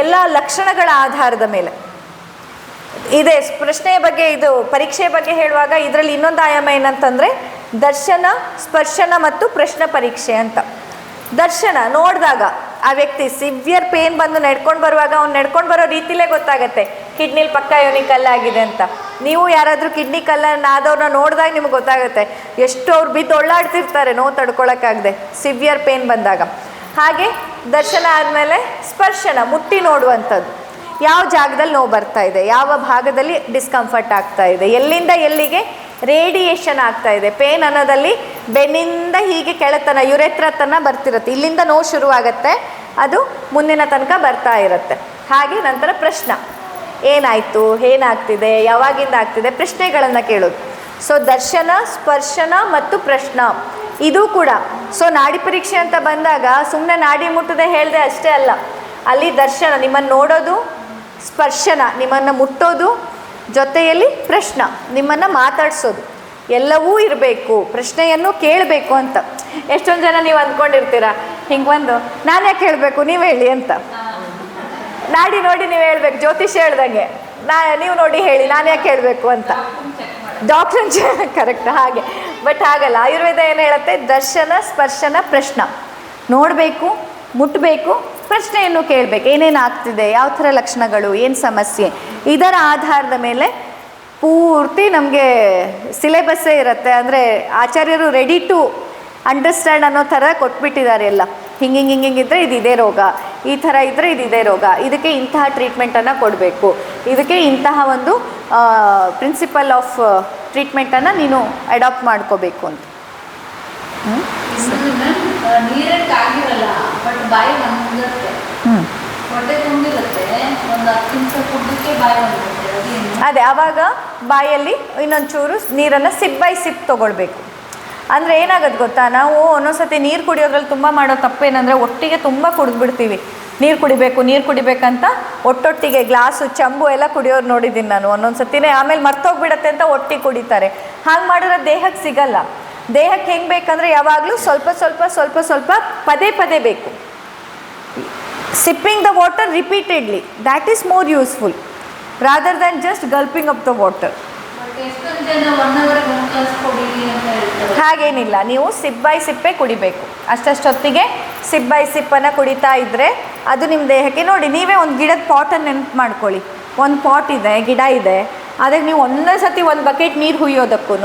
ಎಲ್ಲ ಲಕ್ಷಣಗಳ ಆಧಾರದ ಮೇಲೆ ಇದೆ. ಪ್ರಶ್ನೆಯ ಬಗ್ಗೆ, ಇದು ಪರೀಕ್ಷೆಯ ಬಗ್ಗೆ ಹೇಳುವಾಗ ಇದರಲ್ಲಿ ಇನ್ನೊಂದು ಆಯಾಮ ಏನಂತಂದರೆ ದರ್ಶನ, ಸ್ಪರ್ಶನ ಮತ್ತು ಪ್ರಶ್ನೆ ಪರೀಕ್ಷೆ ಅಂತ. ದರ್ಶನ ನೋಡಿದಾಗ ಆ ವ್ಯಕ್ತಿ ಸಿವಿಯರ್ ಪೇನ್ ಬಂದು ನಡ್ಕೊಂಡು ಬರುವಾಗ ಅವ್ನು ನಡ್ಕೊಂಡು ಬರೋ ರೀತಿಲೇ ಗೊತ್ತಾಗತ್ತೆ ಕಿಡ್ನಿಲಿ ಪಕ್ಕ ಇವನಿಗೆ ಕಲ್ಲಾಗಿದೆ ಅಂತ. ನೀವು ಯಾರಾದರೂ ಕಿಡ್ನಿ ಕಲ್ಲನ್ನು ಆದವ್ರನ್ನ ನೋಡಿದಾಗ ನಿಮ್ಗೆ ಗೊತ್ತಾಗುತ್ತೆ ಎಷ್ಟು ಅವ್ರು ಬಿದ್ದು ಒಳ್ಳಾಡ್ತಿರ್ತಾರೆ ನೋವು ತಡ್ಕೊಳಕ್ಕಾಗದೆ ಸಿವಿಯರ್ ಪೇನ್ ಬಂದಾಗ. ಹಾಗೆ ದರ್ಶನ ಆದಮೇಲೆ ಸ್ಪರ್ಶನ, ಮುಟ್ಟಿ ನೋಡುವಂಥದ್ದು. ಯಾವ ಜಾಗದಲ್ಲಿ ನೋವು ಬರ್ತಾ ಇದೆ, ಯಾವ ಭಾಗದಲ್ಲಿ ಡಿಸ್ಕಂಫರ್ಟ್ ಆಗ್ತಾ ಇದೆ, ಎಲ್ಲಿಂದ ಎಲ್ಲಿಗೆ ರೇಡಿಯೇಷನ್ ಆಗ್ತಾ ಇದೆ. ಪೇನ್ ಅನ್ನೋದಲ್ಲಿ ಬೆನ್ನಿಂದ ಹೀಗೆ ಕೆಳತನ ಯುರೆತ್ರ ತನಕ ಬರ್ತಿರುತ್ತೆ. ಇಲ್ಲಿಂದ ನೋವು ಶುರುವಾಗತ್ತೆ, ಅದು ಮುಂದಿನ ತನಕ ಬರ್ತಾ ಇರುತ್ತೆ. ಹಾಗೆ ನಂತರ ಪ್ರಶ್ನೆ, ಏನಾಯಿತು, ಏನಾಗ್ತಿದೆ, ಯಾವಾಗಿಂದ ಆಗ್ತಿದೆ, ಪ್ರಶ್ನೆಗಳನ್ನು ಕೇಳೋದು. ಸೊ ದರ್ಶನ, ಸ್ಪರ್ಶನ ಮತ್ತು ಪ್ರಶ್ನ ಇದು ಕೂಡ. ಸೊ ನಾಡಿ ಪರೀಕ್ಷೆ ಅಂತ ಬಂದಾಗ ಸುಮ್ಮನೆ ನಾಡಿ ಮುಟ್ಟದೆ ಹೇಳಿದೆ ಅಷ್ಟೇ ಅಲ್ಲ, ಅಲ್ಲಿ ದರ್ಶನ ನಿಮ್ಮನ್ನು ನೋಡೋದು, ಸ್ಪರ್ಶನ ನಿಮ್ಮನ್ನು ಮುಟ್ಟೋದು, ಜೊತೆಯಲ್ಲಿ ಪ್ರಶ್ನ ನಿಮ್ಮನ್ನು ಮಾತಾಡಿಸೋದು ಎಲ್ಲವೂ ಇರಬೇಕು. ಪ್ರಶ್ನೆಯನ್ನು ಕೇಳಬೇಕು ಅಂತ. ಎಷ್ಟೊಂದು ಜನ ನೀವು ಅಂದ್ಕೊಂಡಿರ್ತೀರ ಹಿಂಗೆ ಬಂದು ನಾನು ಯಾಕೆ ಹೇಳಬೇಕು, ನೀವು ಹೇಳಿ ಅಂತ. ನಾಡಿ ನೋಡಿ ನೀವು ಹೇಳ್ಬೇಕು, ಜ್ಯೋತಿಷ್ ಹೇಳ್ದಂಗೆ ನೀವು ನೋಡಿ ಹೇಳಿ ನಾನು ಯಾಕೆ ಹೇಳಬೇಕು ಅಂತ. ಡಾಕ್ಟರ್ ಕರೆಕ್ಟ್ ಹಾಗೆ. ಬಟ್ ಹಾಗಲ್ಲ, ಆಯುರ್ವೇದ ಏನು ಹೇಳುತ್ತೆ, ದರ್ಶನ, ಸ್ಪರ್ಶನ, ಪ್ರಶ್ನ. ನೋಡಬೇಕು, ಮುಟ್ಟಬೇಕು, ಪ್ರಶ್ನೆಯನ್ನು ಕೇಳಬೇಕು. ಏನೇನು ಆಗ್ತಿದೆ, ಯಾವ ಥರ ಲಕ್ಷಣಗಳು, ಏನು ಸಮಸ್ಯೆ, ಇದರ ಆಧಾರದ ಮೇಲೆ ಪೂರ್ತಿ ನಮಗೆ ಸಿಲೆಬಸ್ಸೇ ಇರುತ್ತೆ. ಅಂದರೆ ಆಚಾರ್ಯರು ರೆಡಿ ಟು ಅಂಡರ್ಸ್ಟ್ಯಾಂಡ್ ಅನ್ನೋ ಥರ ಕೊಟ್ಬಿಟ್ಟಿದ್ದಾರೆ ಎಲ್ಲ. ಹಿಂಗಿದ್ರೆ ಇದೇ ರೋಗ, ಈ ಥರ ಇದ್ದರೆ ಇದೇ ರೋಗ, ಇದಕ್ಕೆ ಇಂತಹ ಟ್ರೀಟ್ಮೆಂಟನ್ನು ಕೊಡಬೇಕು, ಇದಕ್ಕೆ ಇಂತಹ ಒಂದು ಪ್ರಿನ್ಸಿಪಲ್ ಆಫ್ ಟ್ರೀಟ್ಮೆಂಟನ್ನು ನೀನು ಅಡಾಪ್ಟ್ ಮಾಡ್ಕೋಬೇಕು ಅಂತ. ನೀರಕ್ಕಾಗಿರಲ್ಲ, ಬಟ್ ಬಾಯಿ ಬಂದಿರುತ್ತೆ, ಹೊಟ್ಟೆ ತುಂಬಿರುತ್ತೆ, ಒಂದು 10 ನಿಮಿಷ ಕುಡ್ದಕ್ಕೆ ಬಾಯಿ ಬಂದಿರುತ್ತೆ. ಅದೇ ಆವಾಗ ಬಾಯಲ್ಲಿ ಇನ್ನೊಂಚೂರು ನೀರನ್ನು ಸಿಪ್ ಬೈ ಸಿಪ್ ತೊಗೊಳ್ಬೇಕು. ಅಂದರೆ ಏನಾಗುತ್ತೆ ಗೊತ್ತಾ, ನಾವು ಒಂದೊಂದ್ಸತಿ ನೀರು ಕುಡಿಯೋದ್ರಲ್ಲಿ ತುಂಬ ಮಾಡೋ ತಪ್ಪೇನಂದರೆ ಒಟ್ಟಿಗೆ ತುಂಬ ಕುಡಿದ್ಬಿಡ್ತೀವಿ. ನೀರು ಕುಡಿಬೇಕಂತ ಒಟ್ಟೊಟ್ಟಿಗೆ ಗ್ಲಾಸು, ಚಂಬು ಎಲ್ಲ ಕುಡಿಯೋರು ನೋಡಿದ್ದೀನಿ ನಾನು ಒಂದೊಂದು ಸತಿನೇ. ಆಮೇಲೆ ಮರ್ತೋಗ್ಬಿಡತ್ತೆ ಅಂತ ಒಟ್ಟಿಗೆ ಕುಡಿತಾರೆ. ಹಾಗೆ ಮಾಡಿದ್ರೆ ದೇಹಕ್ಕೆ ಸಿಗಲ್ಲ. ದೇಹಕ್ಕೆ ಹೆಂಗೆ ಬೇಕಂದರೆ ಯಾವಾಗಲೂ ಸ್ವಲ್ಪ ಪದೇ ಪದೇ ಬೇಕು. Sipping the water repeatedly, that is more useful rather than just gulping up the water. ಹಾಗೇನಿಲ್ಲ, ನೀವು ಸಿಪ್ ಬೈ ಸಿಪ್ಪೇ ಕುಡಿಬೇಕು. ಅಷ್ಟೊತ್ತಿಗೆ ಸಿಪ್ ಬೈ ಸಿಪ್ಪನ್ನು ಕುಡಿತಾ ಇದ್ದರೆ ಅದು ನಿಮ್ಮ ದೇಹಕ್ಕೆ. ನೋಡಿ, ನೀವೇ ಒಂದು ಗಿಡದ ಪಾಟನ್ನು ನೆನಪು ಮಾಡ್ಕೊಳ್ಳಿ. ಒಂದು ಪಾಟ್ ಇದೆ, ಗಿಡ ಇದೆ, ಅದಕ್ಕೆ ನೀವು ಒಂದೇ ಸತಿ ಒಂದು ಬಕೆಟ್ ನೀರು ಹುಯ್ಯೋದಕ್ಕೂ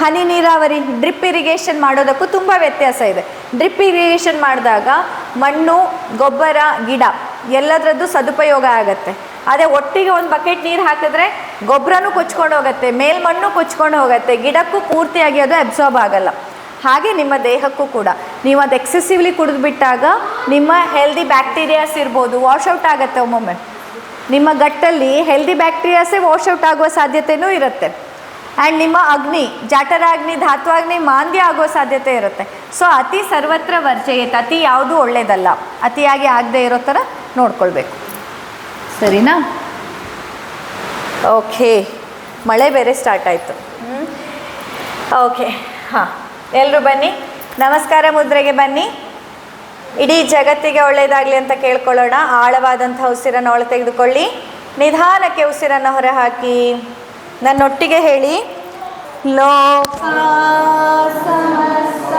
ಹನಿ ನೀರಾವರಿ ಡ್ರಿಪ್ ಇರಿಗೇಷನ್ ಮಾಡೋದಕ್ಕೂ ತುಂಬ ವ್ಯತ್ಯಾಸ ಇದೆ. ಡ್ರಿಪ್ ಇರಿಗೇಷನ್ ಮಾಡಿದಾಗ ಮಣ್ಣು, ಗೊಬ್ಬರ, ಗಿಡ ಎಲ್ಲದರದ್ದು ಸದುಪಯೋಗ ಆಗುತ್ತೆ. ಅದೇ ಒಟ್ಟಿಗೆ ಒಂದು ಬಕೆಟ್ ನೀರು ಹಾಕಿದ್ರೆ ಗೊಬ್ಬರನೂ ಕೊಚ್ಕೊಂಡು ಹೋಗುತ್ತೆ, ಮೇಲ್ಮಣ್ಣು ಕೊಚ್ಕೊಂಡು ಹೋಗುತ್ತೆ, ಗಿಡಕ್ಕೂ ಪೂರ್ತಿಯಾಗಿ ಅದು ಅಬ್ಸಾರ್ಬ್ ಆಗಲ್ಲ. ಹಾಗೆ ನಿಮ್ಮ ದೇಹಕ್ಕೂ ಕೂಡ ನೀವು ಅದು ಎಕ್ಸೆಸಿವ್ಲಿ ಕುಡಿದ್ಬಿಟ್ಟಾಗ ನಿಮ್ಮ ಹೆಲ್ದಿ ಬ್ಯಾಕ್ಟೀರಿಯಾಸ್ ಇರ್ಬೋದು ವಾಶ್ಔಟ್ ಆಗುತ್ತೆ. ಒಮ್ಮೊಮ್ಮೆ ನಿಮ್ಮ ಗಟ್ಟಲ್ಲಿ ಹೆಲ್ದಿ ಬ್ಯಾಕ್ಟೀರಿಯಾಸೇ ವಾಶ್ಔಟ್ ಆಗುವ ಸಾಧ್ಯತೆಯೂ ಇರುತ್ತೆ. ಆ್ಯಂಡ್ ನಿಮ್ಮ ಅಗ್ನಿ, ಜಠರಾಗ್ನಿ, ಧಾತ್ವಾಗ್ನಿ ಮಾಂದ್ಯ ಆಗೋ ಸಾಧ್ಯತೆ ಇರುತ್ತೆ. ಸೊ ಅತಿ ಸರ್ವತ್ರ ವರ್ಜಯೇತ್, ಅತಿ ಯಾವುದೂ ಒಳ್ಳೆಯದಲ್ಲ. ಅತಿಯಾಗಿ ಆಗದೆ ಇರೋ ಥರ ನೋಡ್ಕೊಳ್ಬೇಕು. ಸರಿನಾ? ಓಕೆ, ಮಳೆ ಬೇರೆ ಸ್ಟಾರ್ಟ್ ಆಯಿತು. ಓಕೆ, ಹಾಂ, ಎಲ್ಲರೂ ಬನ್ನಿ, ನಮಸ್ಕಾರ ಮುದ್ರೆಗೆ ಬನ್ನಿ. ಇಡೀ ಜಗತ್ತಿಗೆ ಒಳ್ಳೆಯದಾಗಲಿ ಅಂತ ಕೇಳ್ಕೊಳ್ಳೋಣ. ಆಳವಾದಂಥ ಉಸಿರನ್ನು ಒಳ ತೆಗೆದುಕೊಳ್ಳಿ, ನಿಧಾನಕ್ಕೆ ಉಸಿರನ್ನು ಹೊರಹಾಕಿ. ನನ್ನೊಟ್ಟಿಗೆ ಹೇಳಿ, ಲೋಕ ಸಮಸ್ತ